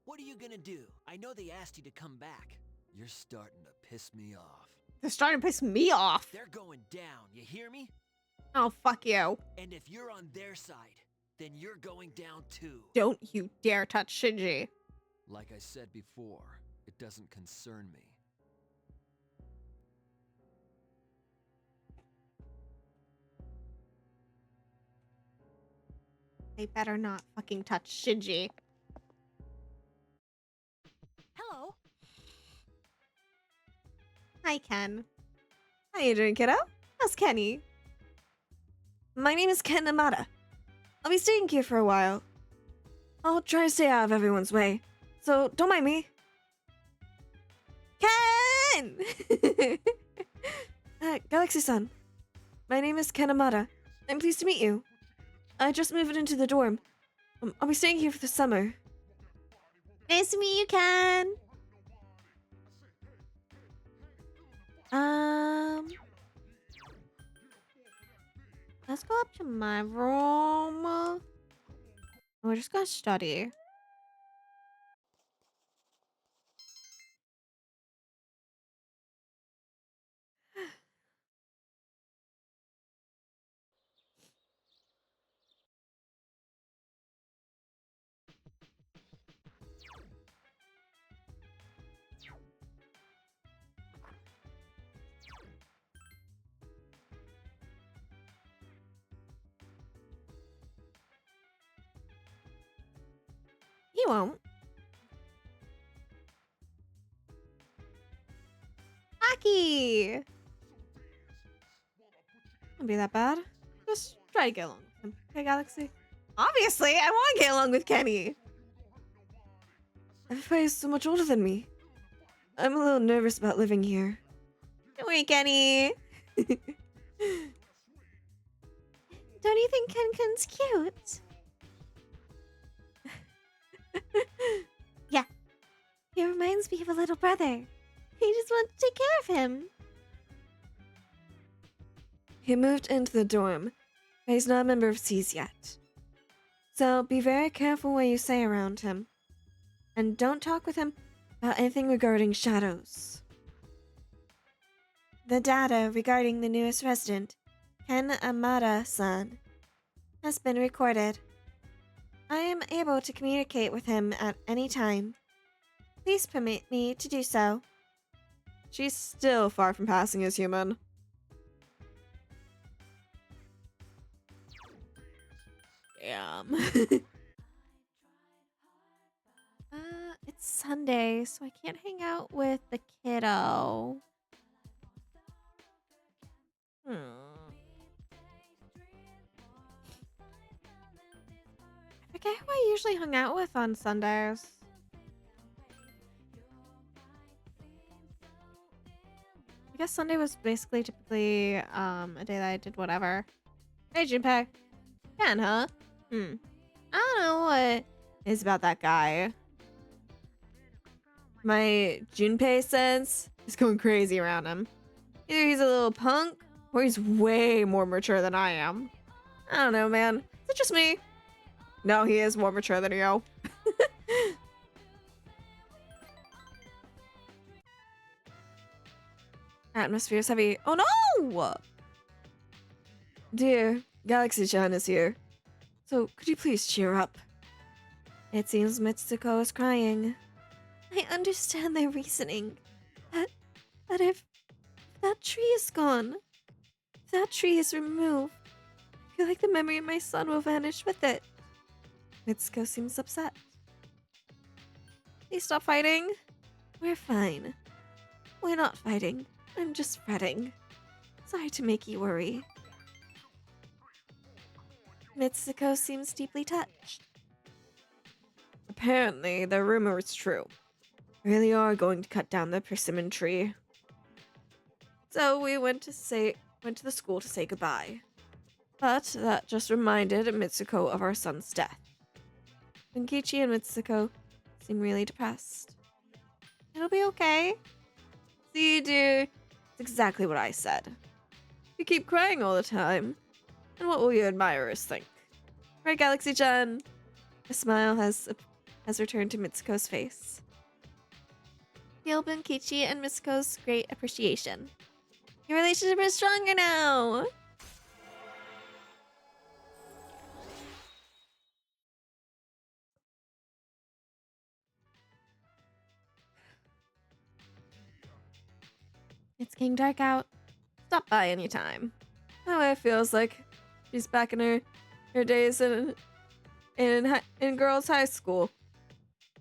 What are you gonna do? I know they asked you to come back. You're starting to piss me off. They're starting to piss me off. They're going down, you hear me? Oh, fuck you. And if you're on their side, then you're going down too. Don't you dare touch Shinji. Like I said before, it doesn't concern me. They better not fucking touch Shinji. Hello. Hi, Ken. How you doing, kiddo? How's Kenny? My name is Ken Amada. I'll be staying here for a while. I'll try to stay out of everyone's way, so don't mind me. Ken! Galaxy-san. My name is Ken Amada. I'm pleased to meet you. I just moved into the dorm. I'll be staying here for the summer. Nice to meet you, Ken. Let's go up to my room. We're just gonna study. He won't. Aki! Won't be that bad. try to get along with him. Okay, Galaxy? Obviously, I want to get along with Kenny. Everybody's so much older than me. I'm a little nervous about living here. Don't worry, Kenny. Don't you think Ken-Ken's cute? Yeah. He reminds me of a little brother. He just wants to take care of him. He moved into the dorm, but he's not a member of C's yet. So be very careful what you say around him. And don't talk with him about anything regarding shadows. The data regarding the newest resident, Ken Amada-san, has been recorded. I am able to communicate with him at any time. Please permit me to do so. She's still far from passing as human. Damn. It's Sunday, so I can't hang out with the kiddo. I forget who I usually hung out with on Sundays. I guess Sunday was basically typically a day that I did whatever. Hey, Junpei. Ken, huh? I don't know what it is about that guy. My Junpei sense is going crazy around him. Either he's a little punk, or he's way more mature than I am. I don't know, man. Is it just me? No, he is more mature than you. Atmosphere is heavy. Oh no! Dear, Galaxy-chan is here. So, could you please cheer up? It seems Mitsuko is crying. I understand their reasoning. But if that tree is gone, if that tree is removed, I feel like the memory of my son will vanish with it. Mitsuko seems upset. Please stop fighting. We're fine. We're not fighting. I'm just fretting. Sorry to make you worry. Mitsuko seems deeply touched. Apparently, the rumor is true. We really are going to cut down the persimmon tree. So we went to the school to say goodbye. But that just reminded Mitsuko of our son's death. Bunkichi and Mitsuko seem really depressed. It'll be okay. See, dear, it's exactly what I said. You keep crying all the time. And what will your admirers think? Right, Galaxy-chan? A smile has returned to Mitsuko's face. Feel Bunkichi and Mitsuko's great appreciation. Your relationship is stronger now! It's getting dark out. Stop by anytime. Oh, it feels like she's back in her days in girls' high school.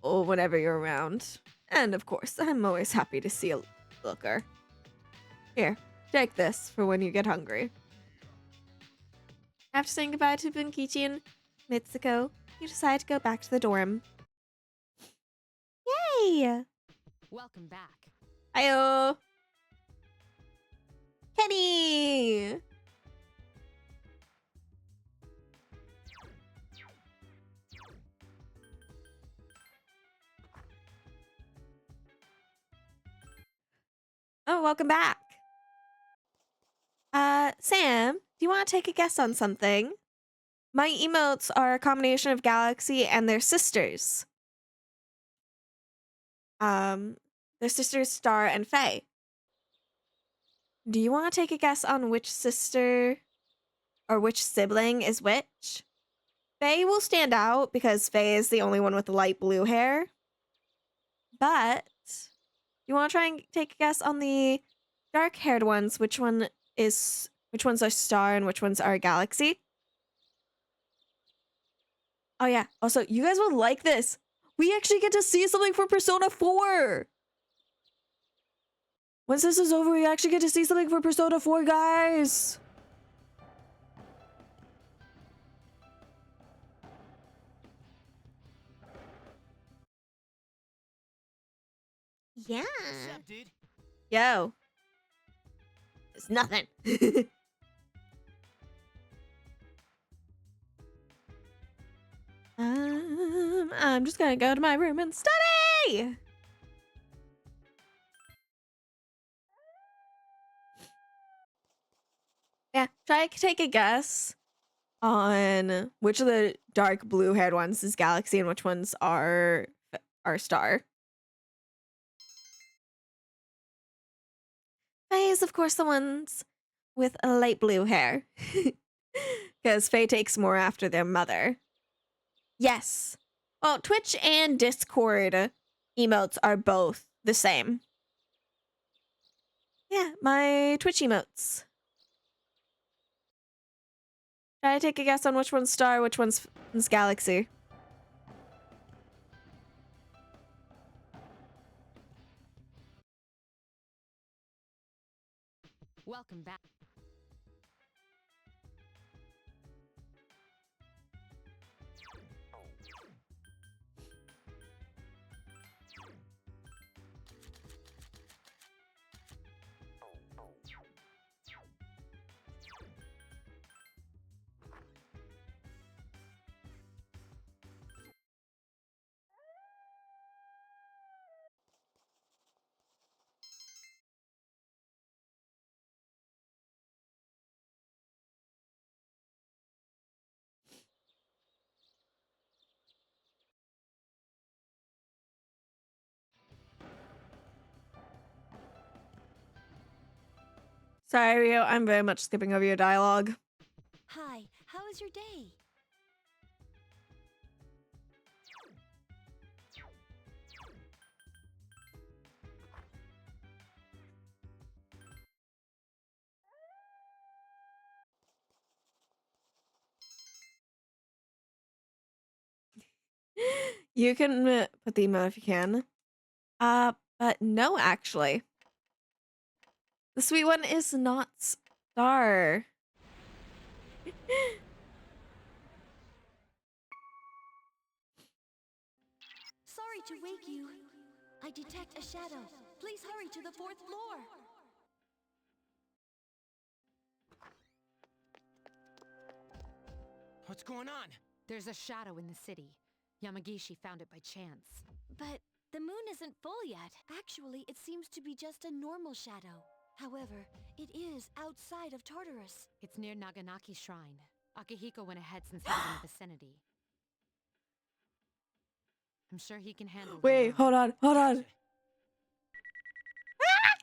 Or whenever you're around. And of course, I'm always happy to see a looker. Here, take this for when you get hungry. After saying goodbye to Bunkichi and Mitsuko, you decide to go back to the dorm. Yay! Welcome back. Hiyo! Kenny! Oh, welcome back. Sam, do you want to take a guess on something? My emotes are a combination of Galaxy and their sisters. Their sisters Star and Faye. Do you want to take a guess on which sister or which sibling is which? Faye will stand out because Faye is the only one with light blue hair. But you want to try and take a guess on the dark-haired ones? Which ones are Star and which ones are Galaxy? Oh yeah. Also, you guys will like this. We actually get to see something for Persona 4. Once this is over, we actually get to see something for Persona 4, guys. Yeah. What's up, dude? Yo. It's nothing. I'm just gonna go to my room and study. Yeah, try to take a guess on which of the dark blue-haired ones is Galaxy and which ones are Star. Faye is, of course, the ones with a light blue hair. Because Faye takes more after their mother. Yes. Well, Twitch and Discord emotes are both the same. Yeah, my Twitch emotes. Try to take a guess on which one's Star, which one's Galaxy. Welcome back. Sorry, Rio, I'm very much skipping over your dialogue. Hi, how was your day? You can put the emote if you can. But no, actually. The sweet one is not Star. Sorry to wake you. I detect a shadow. Please hurry to the 4th floor. What's going on? There's a shadow in the city. Yamagishi found it by chance. But the moon isn't full yet. Actually, it seems to be just a normal shadow. However, it is outside of Tartarus. It's near Naganaki Shrine. Akihiko went ahead since he was in the vicinity. I'm sure he can handle it. Wait, hold on. Gotcha.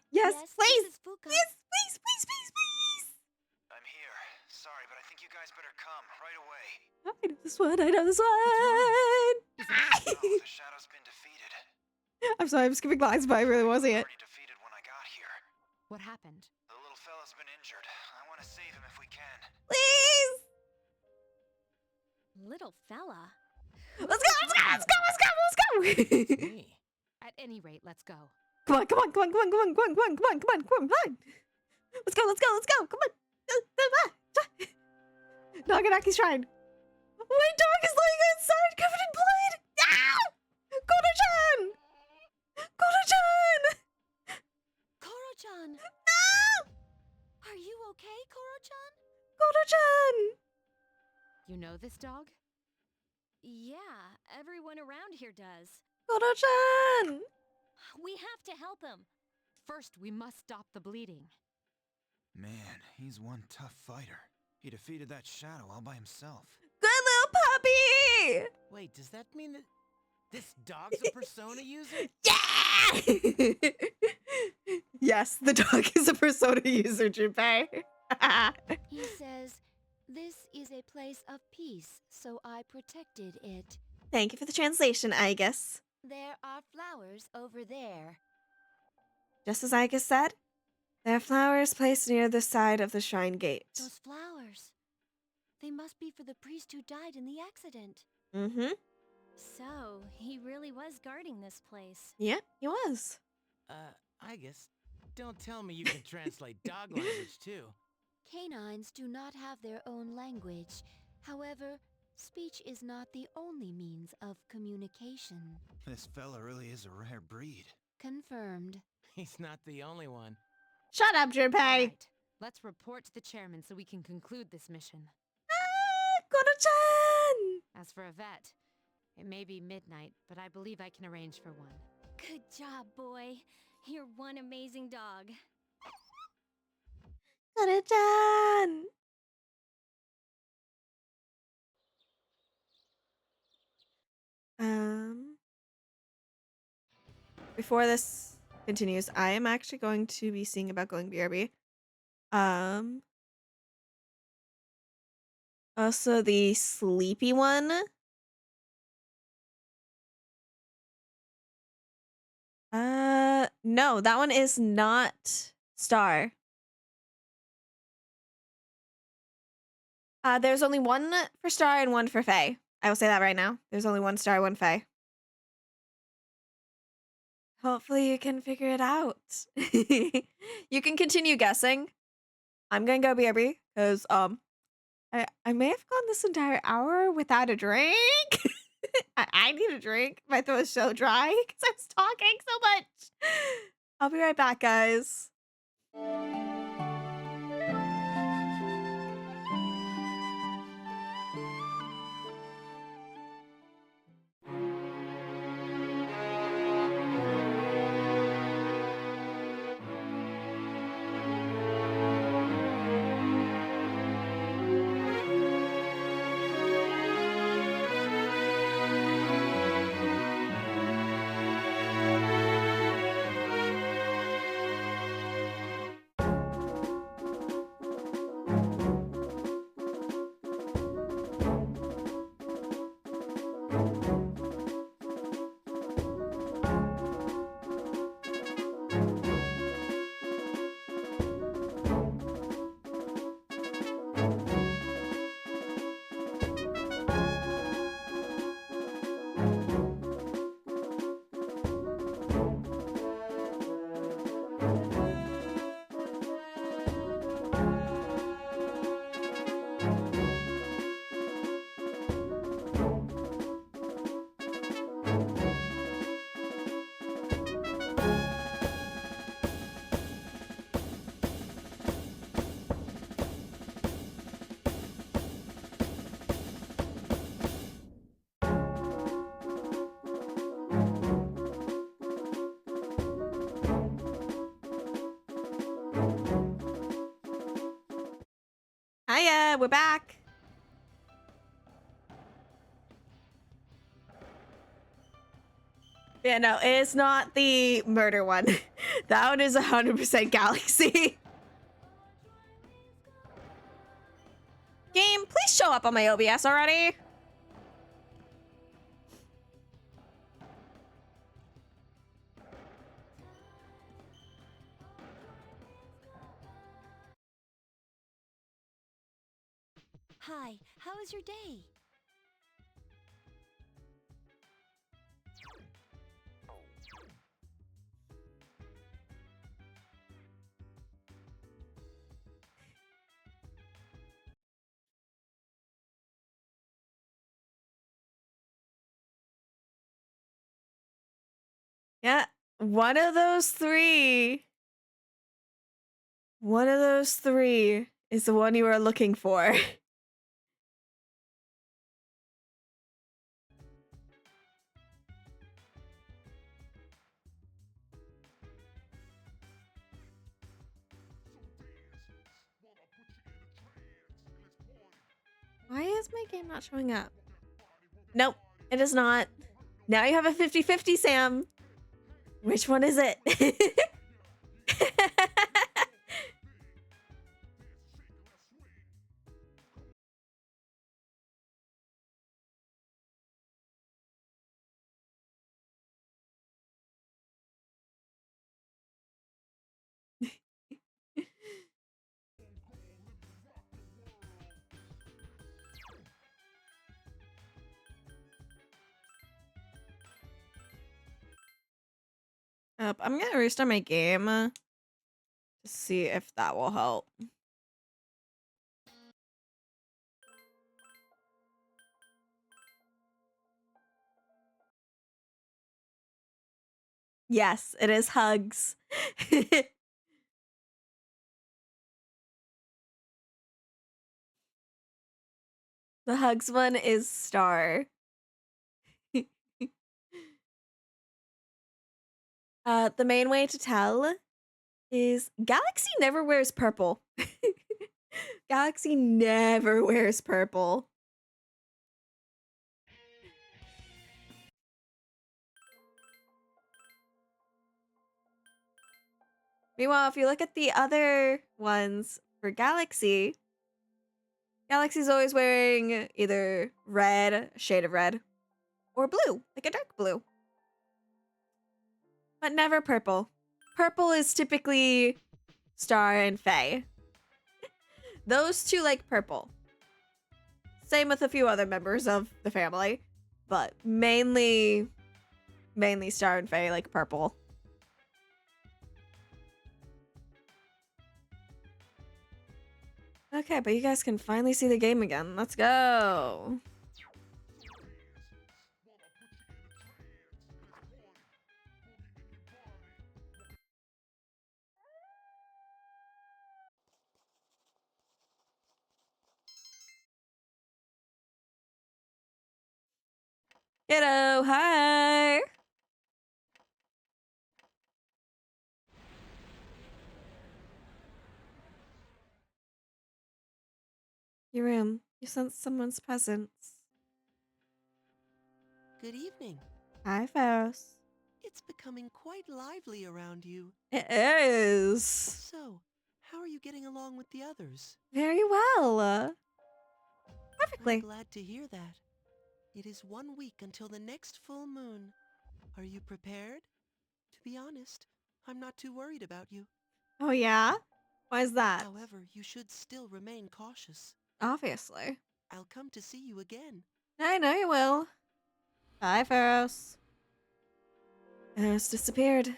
Yes, Yes, please. this is Fuka. Yes, please. I'm here. Sorry, but I think you guys better come right away. I know this one. I know this one. No, the shadow's been defeated. I'm sorry, I'm skipping lines, but I really wasn't it. Already defeated when I got here. What happened? The little fella's been injured. I want to save him if we can. Please. Little fella. Let's go. Me. At any rate, let's go. Come on. Let's go. Come on. Naganaki Shrine. My dog is laying outside covered in blood. Ah! Koto-chan! Koro-chan! No! Are you okay, Koro-chan? Koto-chan! You know this dog? Yeah, everyone around here does. Koto-chan! We have to help him. First, we must stop the bleeding. Man, he's one tough fighter. He defeated that shadow all by himself. Good little puppy! Wait, does that mean that this dog's a persona user? Yeah! Yes, the dog is a Persona user, Junpei. He says, "This is a place of peace, so I protected it. Thank you for the translation, Igus. There are flowers over there." Just as Igus said, there are flowers placed near the side of the shrine gate. Those flowers. They must be for the priest who died in the accident. Mm-hmm. So, he really was guarding this place. Yeah, he was. I guess. Don't tell me you can translate dog language too. Canines do not have their own language. However, speech is not the only means of communication. This fella really is a rare breed. Confirmed. He's not the only one. Shut up, All Junpei. right, let's report to the chairman so we can conclude this mission. Ah, Kono-chan! As for a vet, it may be midnight, but I believe I can arrange for one. Good job, boy. You're one amazing dog. Kono-chan! Before this continues, I am actually going to be seeing about going BRB. Also the sleepy one. No, that one is not Star. There's only one for Star and one for Faye. I will say that right now. There's only one Star, one Faye. Hopefully you can figure it out. You can continue guessing. I'm gonna go BRB because I may have gone this entire hour without a drink. I need a drink. My throat is so dry because I was talking so much. I'll be right back, guys. Hiya, we're back. Yeah, no, it's not the murder one. That one is 100% Galaxy. Game, please show up on my OBS already. Hi, how was your day? Yeah, one of those three. One of those three is the one you are looking for. Why is my game not showing up? Nope, it is not. Now you have a 50-50, Sam. Which one is it? I'm gonna restart my game to see if that will help. Yes, it is hugs. The hugs one is star. The main way to tell is Galaxy never wears purple. Galaxy never wears purple. Meanwhile, if you look at the other ones for Galaxy, Galaxy's always wearing either red, a shade of red, or blue, like a dark blue. But never purple. Purple is typically Star and Faye. Those two like purple. Same with a few other members of the family, but mainly Star and Faye like purple. Okay, but you guys can finally see the game again. Let's go. Kiddo, hi. Your room. You sense someone's presence. Good evening. Hi, Faros. It's becoming quite lively around you. It is. So, how are you getting along with the others? Very well. Perfectly. I'm glad to hear that. It is 1 week until the next full moon. Are you prepared? To be honest, I'm not too worried about you. Oh, yeah? Why is that? However, you should still remain cautious. Obviously. I'll come to see you again. I know you will. Bye, Faros. Faros disappeared.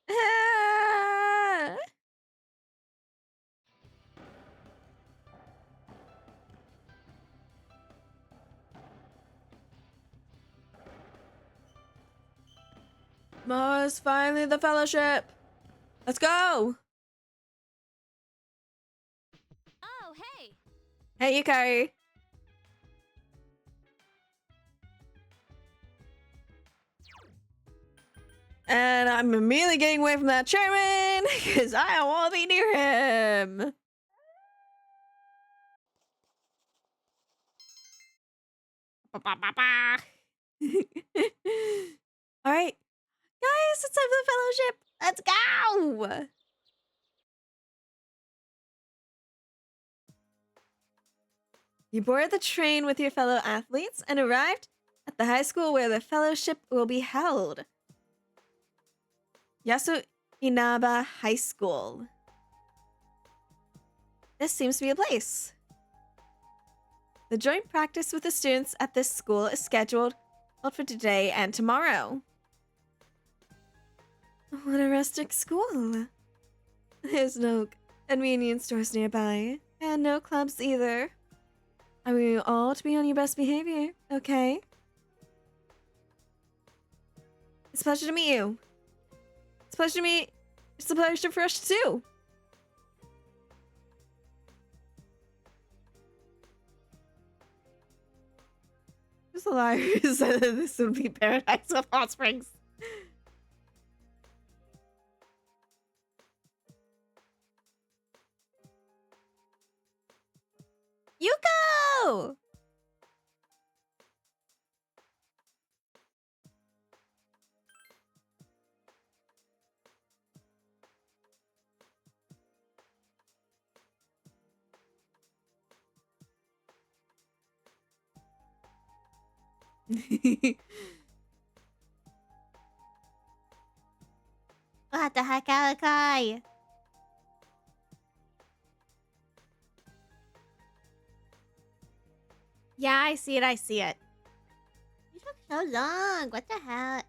Ah! Mars, finally the fellowship. Let's go. Oh, hey! Hey, Yukari. And I'm immediately getting away from that chairman because I don't want to be near him. All right, guys, it's time for the fellowship. Let's go. You boarded the train with your fellow athletes and arrived at the high school where the fellowship will be held. Yasu Inaba High School. This seems to be a place. The joint practice with the students at this school is scheduled for today and tomorrow. What a rustic school. There's no convenience stores nearby, and no clubs either. I want you all to be on your best behavior, okay? It's a pleasure to meet you. It's a pleasure to meet... It's a pleasure for us too. Who's the liar who said that this would be paradise with hot springs? Yuko! What the heck, Alakai? Yeah, I see it, I see it. You took so long, what the hell?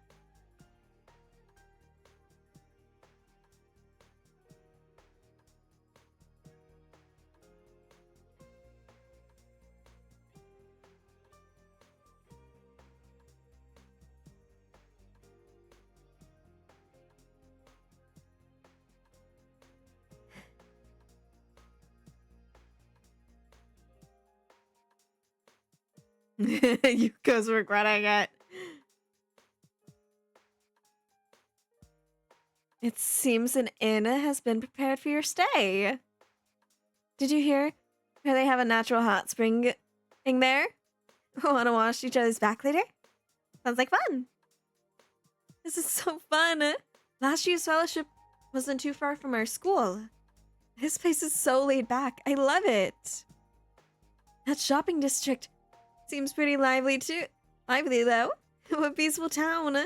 Yuko's regretting it. It seems an inn has been prepared for your stay. Did you hear where they have a natural hot spring in there? Want to wash each other's back later? Sounds like fun. This is so fun. Last year's fellowship wasn't too far from our school. This place is so laid back. I love it. That shopping district seems pretty lively too. Lively though. What a peaceful town.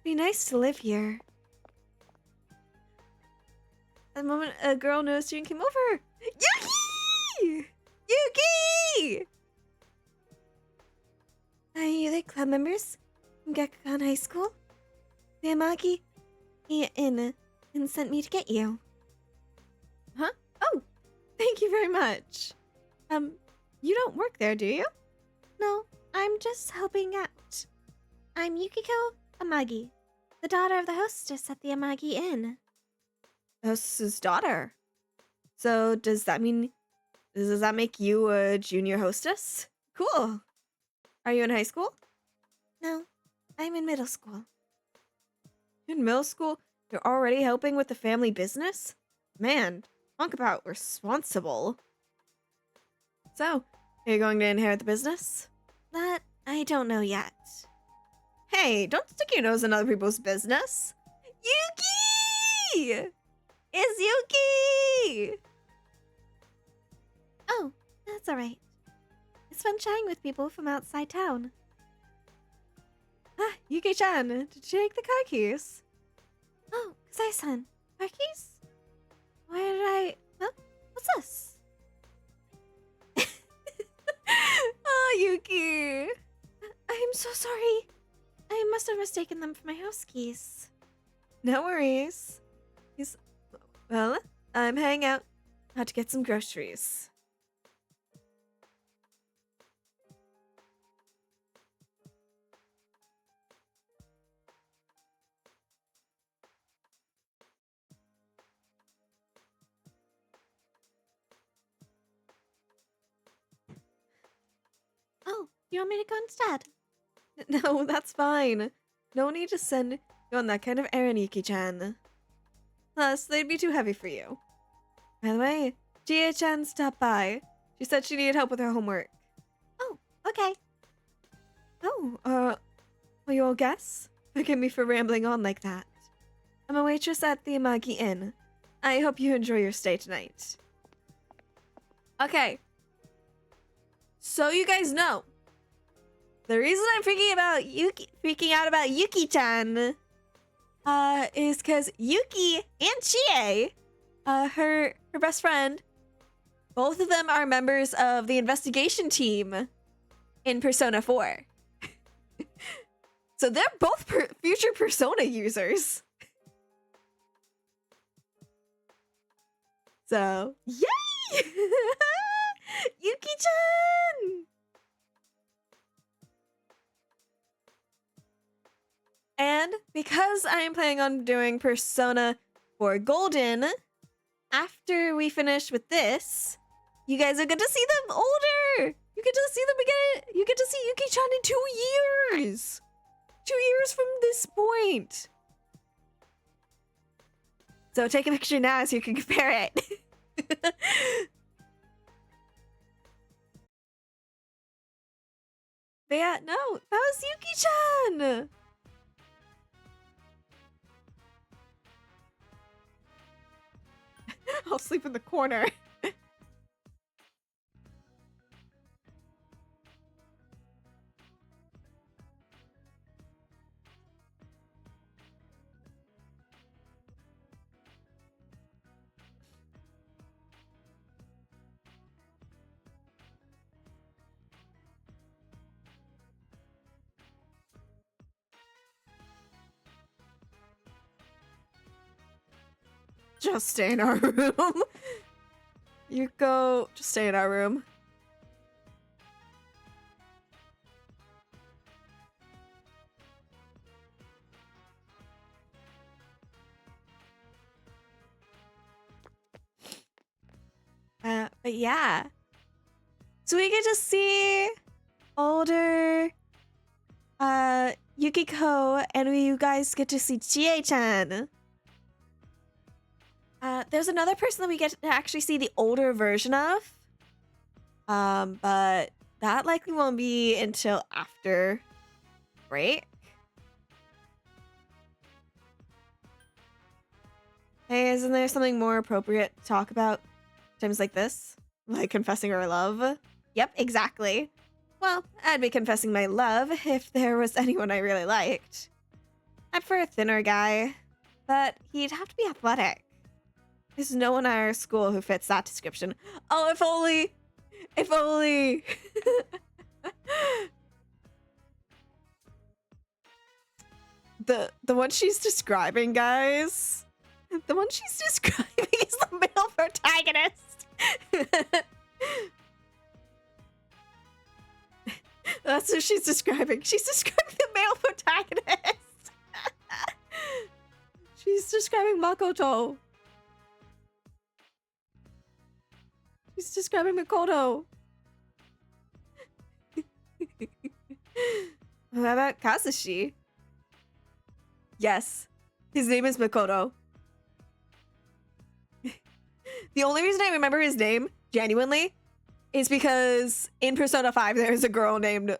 Be nice to live here. At the moment, a girl noticed you and came over. Yuki! Yuki! Are you the club members from Gekukan High School? The Amagi in and sent me to get you. Huh? Oh, thank you very much. You don't work there, do you? No, I'm just helping out. I'm Yukiko Amagi, the daughter of the hostess at the Amagi Inn. The hostess's daughter? So does that make you a junior hostess? Cool. Are you in high school? No, I'm in middle school. In middle school, you're already helping with the family business? Man, talk about responsible. So, are you going to inherit the business? That I don't know yet. Hey, don't stick your nose in other people's business. Yuki! It's Yuki! Oh, that's alright. It's fun chatting with people from outside town. Ah, Yuki-chan, did you take the car keys? Oh, Kazai-san, car keys? Why did I... Huh? What's this? Oh, Yuki! I'm so sorry. I must have mistaken them for my house keys. No worries. Well, I'm heading out. Had to get some groceries. Oh, you want me to go instead? No, that's fine. No need to send you on that kind of errand, Yuki-chan. Plus, they'd be too heavy for you. By the way, Jia-chan stopped by. She said she needed help with her homework. Oh, okay. Oh, will you all guess? Forgive me for rambling on like that. I'm a waitress at the Amagi Inn. I hope you enjoy your stay tonight. Okay. So you guys know, the reason I'm freaking out about Yuki-chan, is because Yuki and Chie, her best friend, both of them are members of the investigation team in Persona 4. So they're both future Persona users. So, yay! Yuki-chan! And because I am planning on doing Persona 4 Golden, after we finish with this, you guys will get to see them older! You get to see them again! You get to see Yuki-chan in 2 years! 2 years from this point! So take a picture now so you can compare it. But yeah, no, that was Yuki-chan! I'll sleep in the corner. Just stay in our room. You go, just stay in our room. But yeah. So we get to see older Yukiko, and you guys get to see Chie-chan. There's another person that we get to actually see the older version of. But that likely won't be until after break. Hey, isn't there something more appropriate to talk about times like this? Like confessing our love? Yep, exactly. Well, I'd be confessing my love if there was anyone I really liked. I'd prefer a thinner guy, but he'd have to be athletic. There's no one at our school who fits that description. Oh, if only! If only! The one she's describing, guys. The one she's describing is the male protagonist. That's what she's describing. She's describing the male protagonist. She's describing Makoto. She's describing Makoto. What about Kazushi? Yes, his name is Makoto. The only reason I remember his name, genuinely, is because in Persona 5 there's a girl named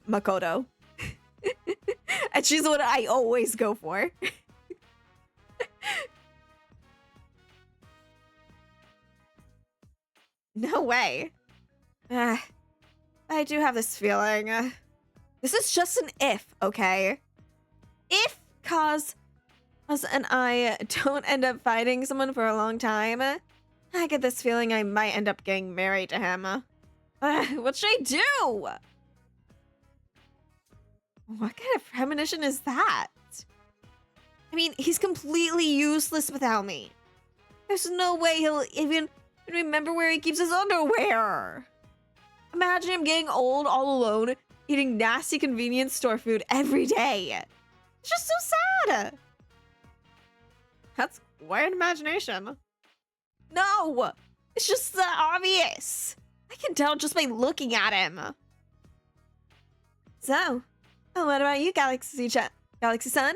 Makoto. And she's the one I always go for. No way. I do have this feeling. This is just an if, okay? If Kaz and I don't end up fighting someone for a long time, I get this feeling I might end up getting married to him. What should I do? What kind of premonition is that? I mean, he's completely useless without me. There's no way he'll even remember where he keeps his underwear. Imagine him getting old all alone, eating nasty convenience store food every day. It's just so sad. That's quite an imagination. No! It's just that obvious. I can tell just by looking at him. So, what about you, Galaxy-san?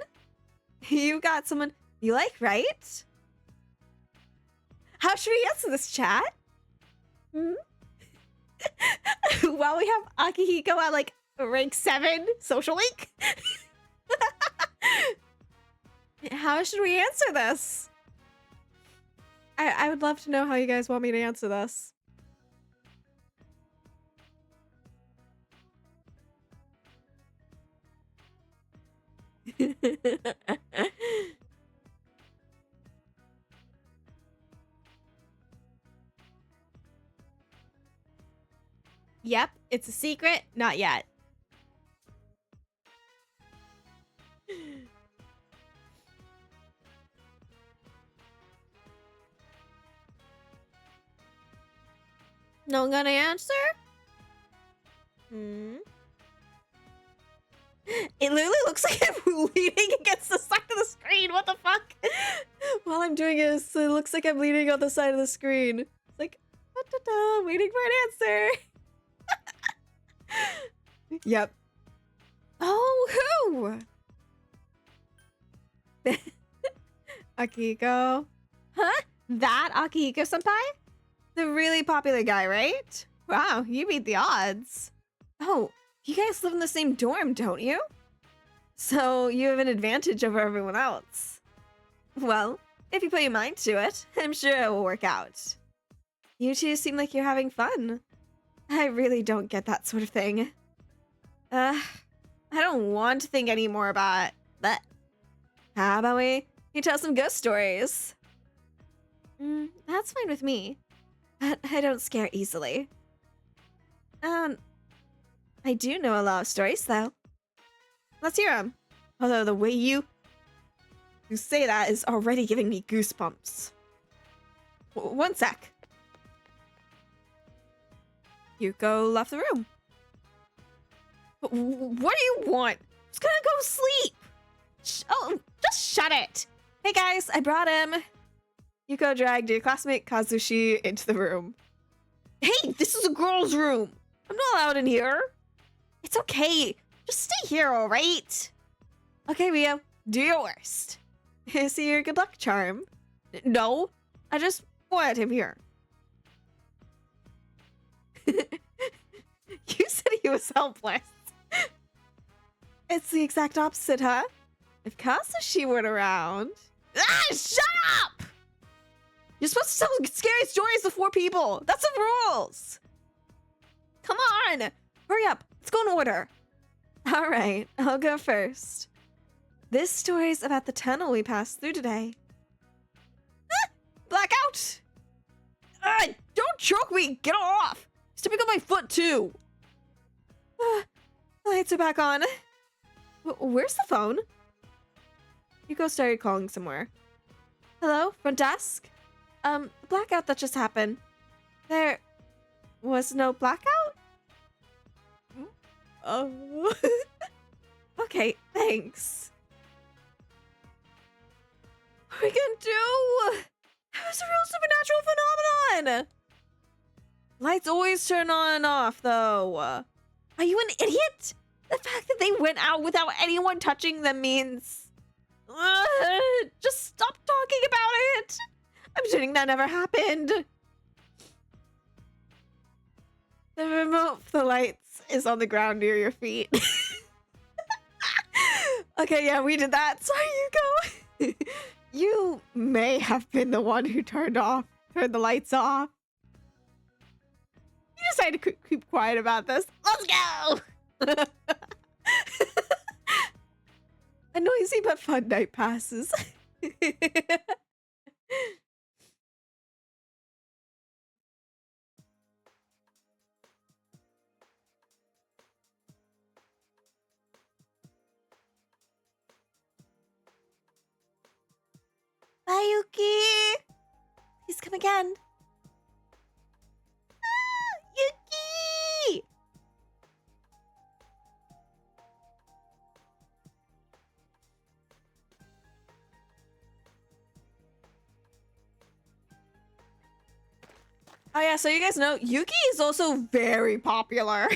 You got someone you like, right? How should we answer this, chat? While we have Akihiko at like rank 7 social link? How should we answer this? I would love to know how you guys want me to answer this. Yep, it's a secret. Not yet. No one gonna answer? It literally looks like I'm leaning against the side of the screen. What the fuck? While I'm doing this, it looks like I'm leaning on the side of the screen. It's like, waiting for an answer. Yep. Oh, who? Akihiko. Huh? That Akihiko-senpai? The really popular guy, right? Wow, you beat the odds. Oh, you guys live in the same dorm, don't you? So you have an advantage over everyone else. Well, if you put your mind to it, I'm sure it will work out. You two seem like you're having fun. I really don't get that sort of thing. I don't want to think any more about that. How about you tell some ghost stories? That's fine with me. But I don't scare easily. I do know a lot of stories, though. Let's hear them. Although the way you say that is already giving me goosebumps. One sec. Yuko left the room. What do you want? I was gonna go sleep. Just shut it. Hey guys, I brought him. Yuko dragged your classmate Kazushi into the room. Hey, this is a girl's room. I'm not allowed in here. It's okay. Just stay here, all right? Okay, Rio, do your worst. Is he your good luck charm? No, I just wanted him here. You said he was helpless. It's the exact opposite, huh? If Kazushi weren't around... Ah, shut up! You're supposed to tell scary stories to 4 people. That's the rules. Come on. Hurry up. Let's go in order. All right, I'll go first. This story's about the tunnel we passed through today. Ah, blackout! Ah, don't choke me! Get off! Stepping on my foot, too! Ah, lights are back on. Where's the phone? Hugo started calling somewhere. Hello, front desk? The blackout that just happened. There was no blackout? Oh. Okay, thanks. What are we gonna do? How's a real supernatural phenomenon? Lights always turn on and off, though. Are you an idiot? The fact that they went out without anyone touching them means... just stop talking about it. I'm pretending that never happened. The remote for the lights is on the ground near your feet. Okay, yeah, we did that. Sorry, Yuko. You may have been the one who turned the lights off. You decided to keep quiet about this. Let's go! A noisy but fun night passes. Bye, Yuki! Please come again. Ah, Yuki! Oh yeah, so you guys know, Yuki is also very popular.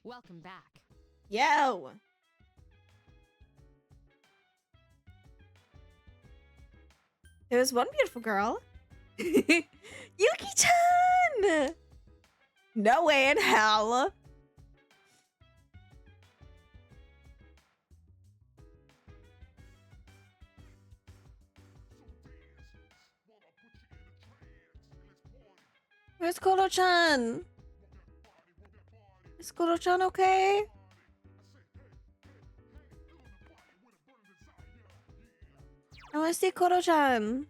Welcome back. Yo! There was one beautiful girl. Yuki-chan! No way in hell. Where's Koro-chan? Is Koro-chan okay? I want to see Koro-chan.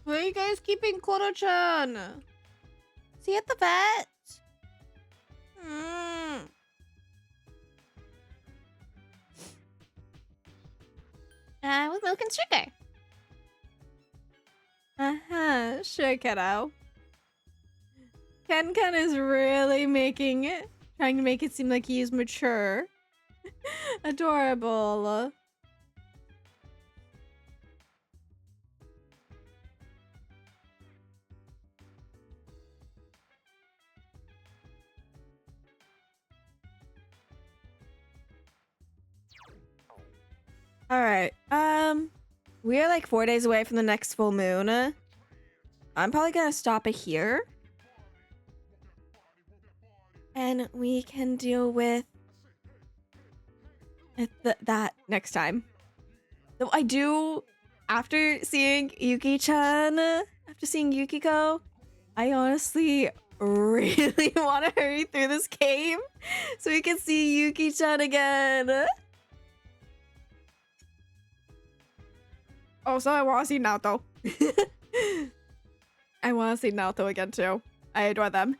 Where are you guys keeping Koro-chan? Is he at the vet? With milk and sugar. Uh-huh, sure, kiddo. Ken is really trying to make it seem like he's mature. Adorable. All right. We are like 4 days away from the next full moon. I'm probably gonna stop it here. And we can deal with that next time. Though I do, after seeing Yuki-chan, after seeing Yukiko, I honestly really want to hurry through this game so we can see Yuki-chan again. Also, I want to see Naoto. I want to see Naoto again too. I adore them.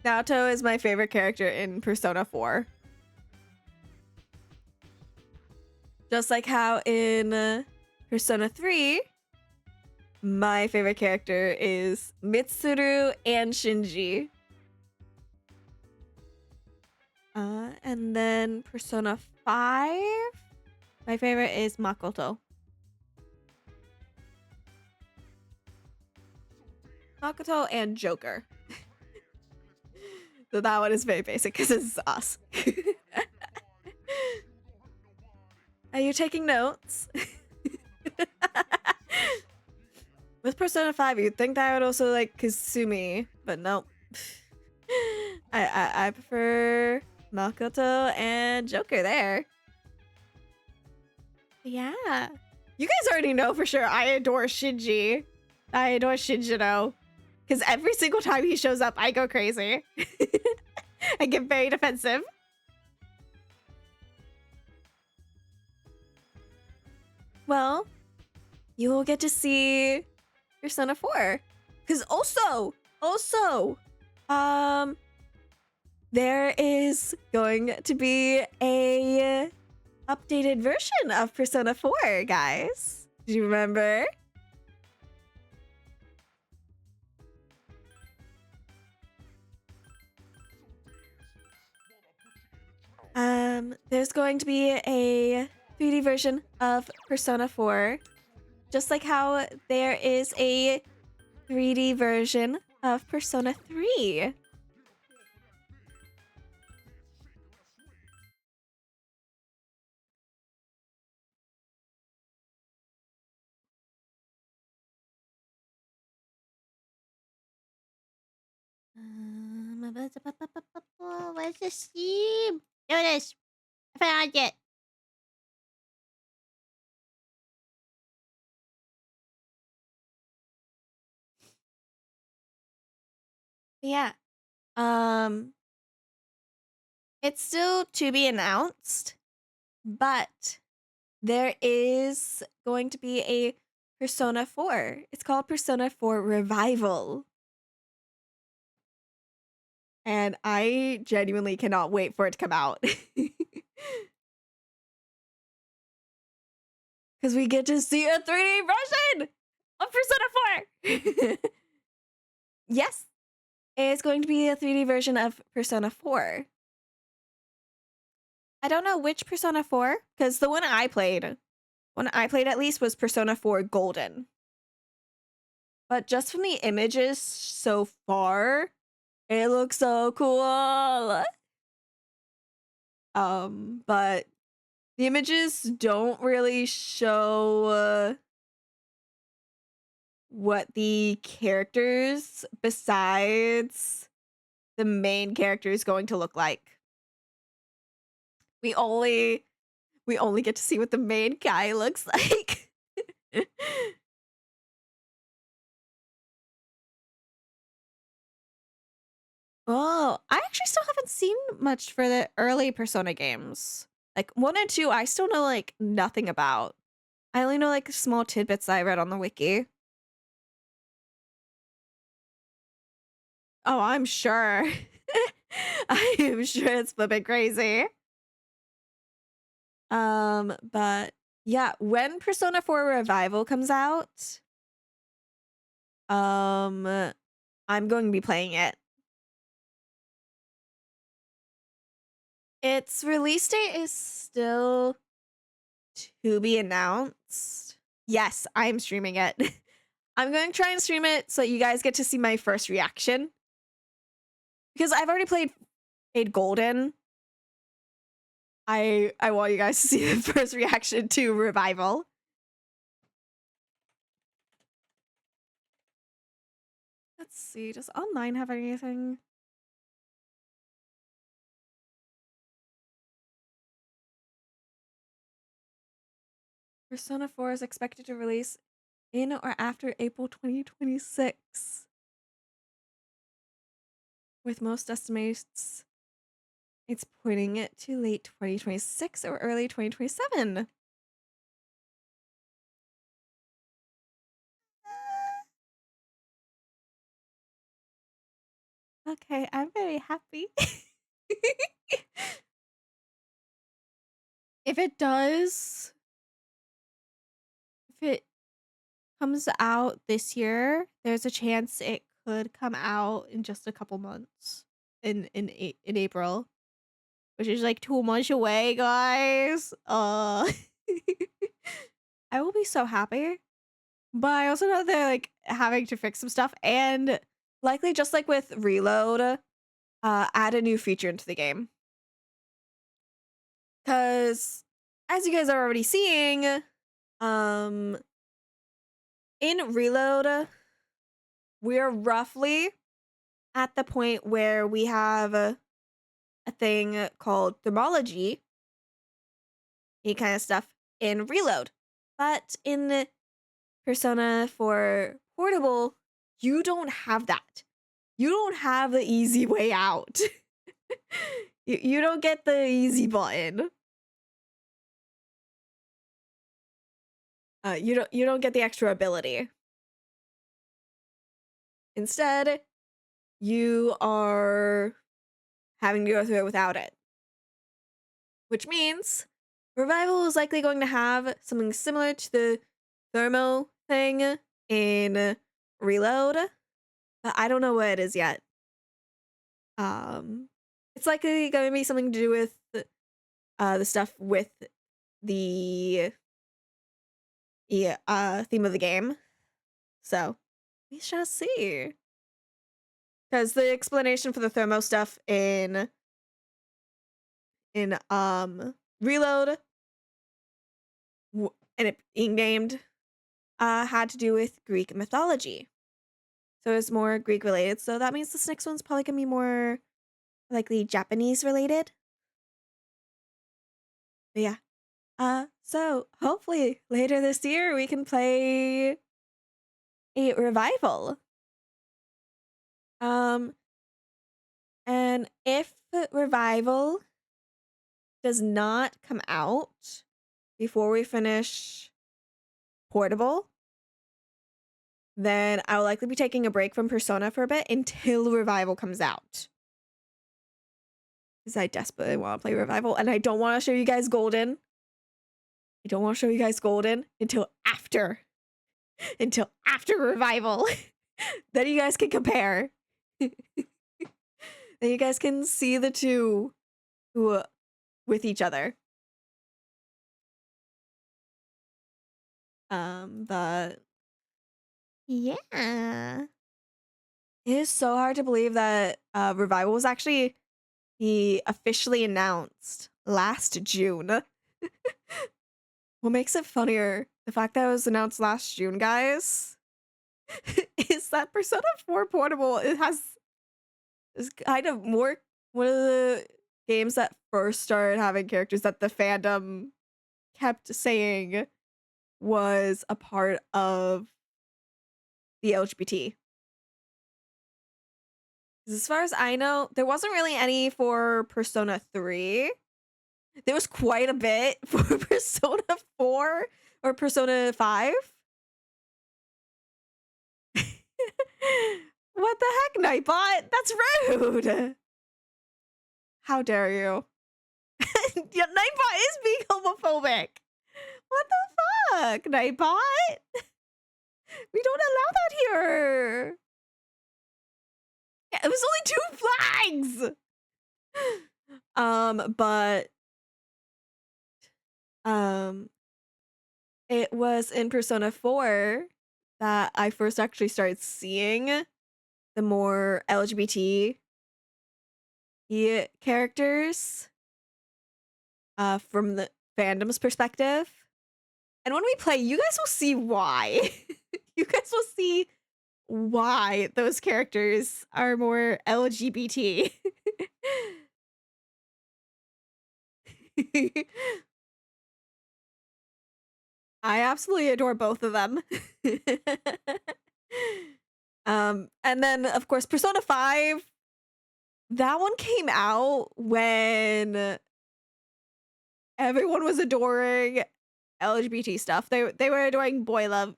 Naoto is my favorite character in Persona 4. Just like how in Persona 3, my favorite character is Mitsuru and Shinji. And then Persona 5, my favorite is Makoto. Makoto and Joker. So that one is very basic because it's us. Are you taking notes? With Persona 5, you'd think that I would also like Kasumi, but nope. I prefer Makoto and Joker there. Yeah. You guys already know for sure I adore Shinji. I adore Shinjiro. Because every single time he shows up, I go crazy. I get very defensive. Well, you will get to see Persona 4. Because also, there is going to be a updated version of Persona 4, guys. Do you remember? There's going to be a 3D version of Persona 4, just like how there is a 3D version of Persona 3. Where's the Steam? There it is. I found it. Yeah. It's still to be announced, but there is going to be a Persona 4. It's called Persona 4 Revival. And I genuinely cannot wait for it to come out. Because we get to see a 3D version of Persona 4. Yes, it's going to be a 3D version of Persona 4. I don't know which Persona 4, because the one I played at least, was Persona 4 Golden. But just from the images so far, it looks so cool. But the images don't really show what the characters besides the main character is going to look like. We only get to see what the main guy looks like. Oh, I actually still haven't seen much for the early Persona games. Like 1 and 2, I still know like nothing about. I only know like small tidbits I read on the wiki. Oh, I'm sure. I am sure it's flipping crazy. But yeah, when Persona 4 Revival comes out, I'm going to be playing it. Its release date is still to be announced. Yes, I'm streaming it. I'm going to try and stream it so you guys get to see my first reaction. Because I've already played Golden. I want you guys to see the first reaction to Revival. Let's see, does online have anything? Persona 4 is expected to release in or after April 2026. With most estimates, it's pointing it to late 2026 or early 2027. Okay, I'm very happy. If it does it comes out this year, there's a chance it could come out in just a couple months in April, which is like 2 months away, guys. I will be so happy. But I also know they're like having to fix some stuff and likely just like with Reload, add a new feature into the game. Cause as you guys are already seeing, in Reload, we're roughly at the point where we have a thing called thermology, any kind of stuff in Reload. But in Persona 4 Portable, you don't have that. You don't have the easy way out. you don't get the easy button. You don't get the extra ability. Instead, you are having to go through it without it. Which means Revival is likely going to have something similar to the thermo thing in Reload, but I don't know what it is yet. It's likely going to be something to do with the stuff with the theme of the game. So we shall see. Because the explanation for the thermo stuff in Reload and it being named had to do with Greek mythology. So it's more Greek related. So that means this next one's probably gonna be more likely Japanese related. But yeah. So hopefully later this year we can play a Revival. And if Revival does not come out before we finish Portable, then I will likely be taking a break from Persona for a bit until Revival comes out. Because I desperately want to play Revival, and I don't want to show you guys Golden. I don't want to show you guys Golden until after Revival. Then you guys can compare. Then you guys can see the two with each other. But yeah. It is so hard to believe that Revival was actually officially announced last June. What makes it funnier, the fact that it was announced last June, guys, is that Persona 4 Portable, is kind of more one of the games that first started having characters that the fandom kept saying was a part of the LGBT. As far as I know, there wasn't really any for Persona 3. There was quite a bit for Persona 4 or Persona 5. What the heck, Nightbot? That's rude! How dare you? Yeah, Nightbot is being homophobic! What the fuck, Nightbot? We don't allow that here! Yeah, it was only 2 flags! But it was in Persona 4 that I first actually started seeing the more LGBT characters from the fandom's perspective. And when we play, you guys will see why. You guys will see why those characters are more LGBT. I absolutely adore both of them. And then of course Persona 5, that one came out when everyone was adoring LGBT stuff. They were adoring boy love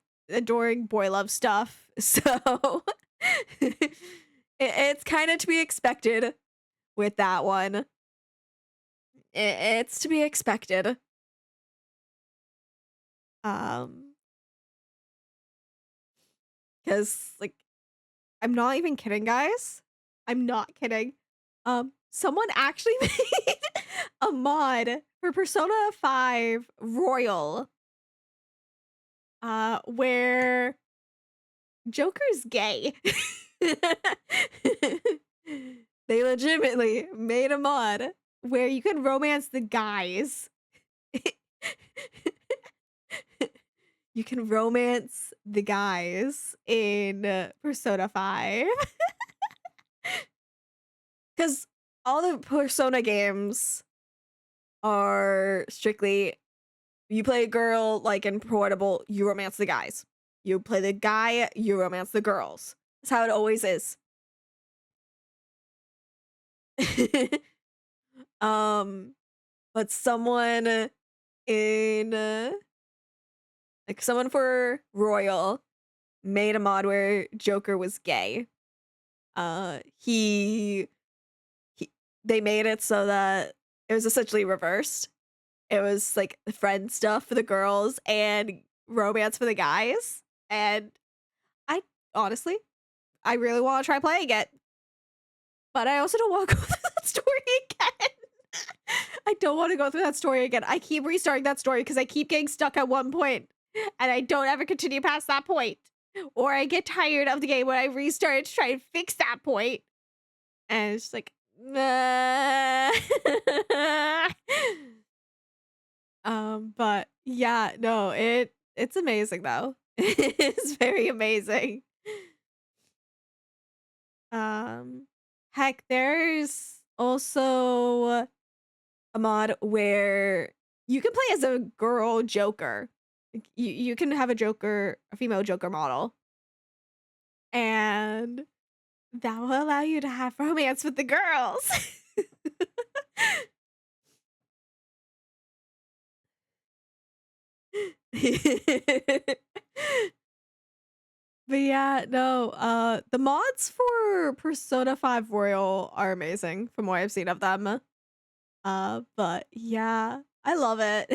stuff. So it's kind of to be expected with that one. It's to be expected. Because, like, I'm not even kidding, guys. I'm not kidding. Someone actually made a mod for Persona 5 Royal, where Joker's gay. They legitimately made a mod where you can romance the guys. You can romance the guys in Persona 5. Because all the Persona games are strictly you play a girl like in Portable, you romance the guys. You play the guy, you romance the girls. That's how it always is. But someone in like someone for Royal made a mod where Joker was gay. He they made it so that it was essentially reversed. It was like friend stuff for the girls and romance for the guys. And I honestly, I really want to try playing it. But I also don't want to go through that story again. I don't want to go through that story again. I keep restarting that story because I keep getting stuck at one point and I don't ever continue past that point. Or I get tired of the game when I restart to try and fix that point. And it's just like, nah. But yeah, no, it's amazing though. It's very amazing. Heck, there's also a mod where you can play as a girl Joker. Like, you can have a female Joker model. And that will allow you to have romance with the girls. But yeah, no, the mods for Persona 5 Royal are amazing from what I've seen of them. But yeah, I love it.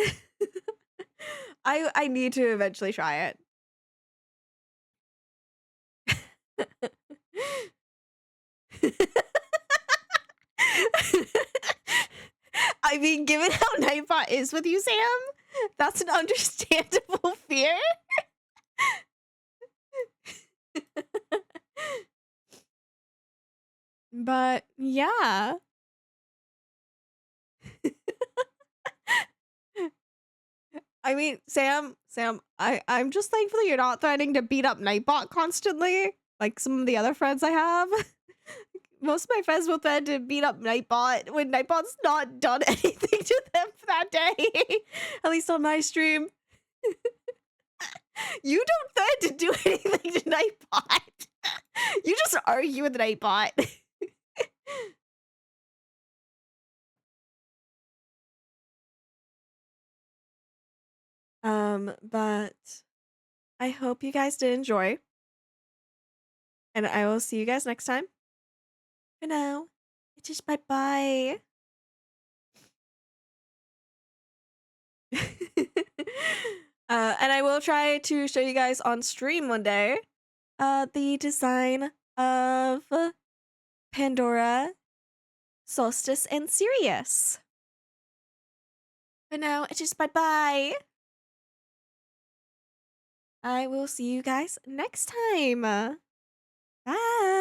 I need to eventually try it. I mean, given how Nightbot is with you, Sam, that's an understandable fear. But yeah. I mean, Sam, I'm just thankful you're not threatening to beat up Nightbot constantly, like some of the other friends I have. Most of my friends will threaten to beat up Nightbot when Nightbot's not done anything to them for that day. At least on my stream. You don't threaten to do anything to Nightbot. You just argue with Nightbot. But I hope you guys did enjoy. And I will see you guys next time. For now, it's just bye-bye. And I will try to show you guys on stream one day the design of Pandora, Solstice, and Sirius. For now, it's just bye-bye. I will see you guys next time. Bye.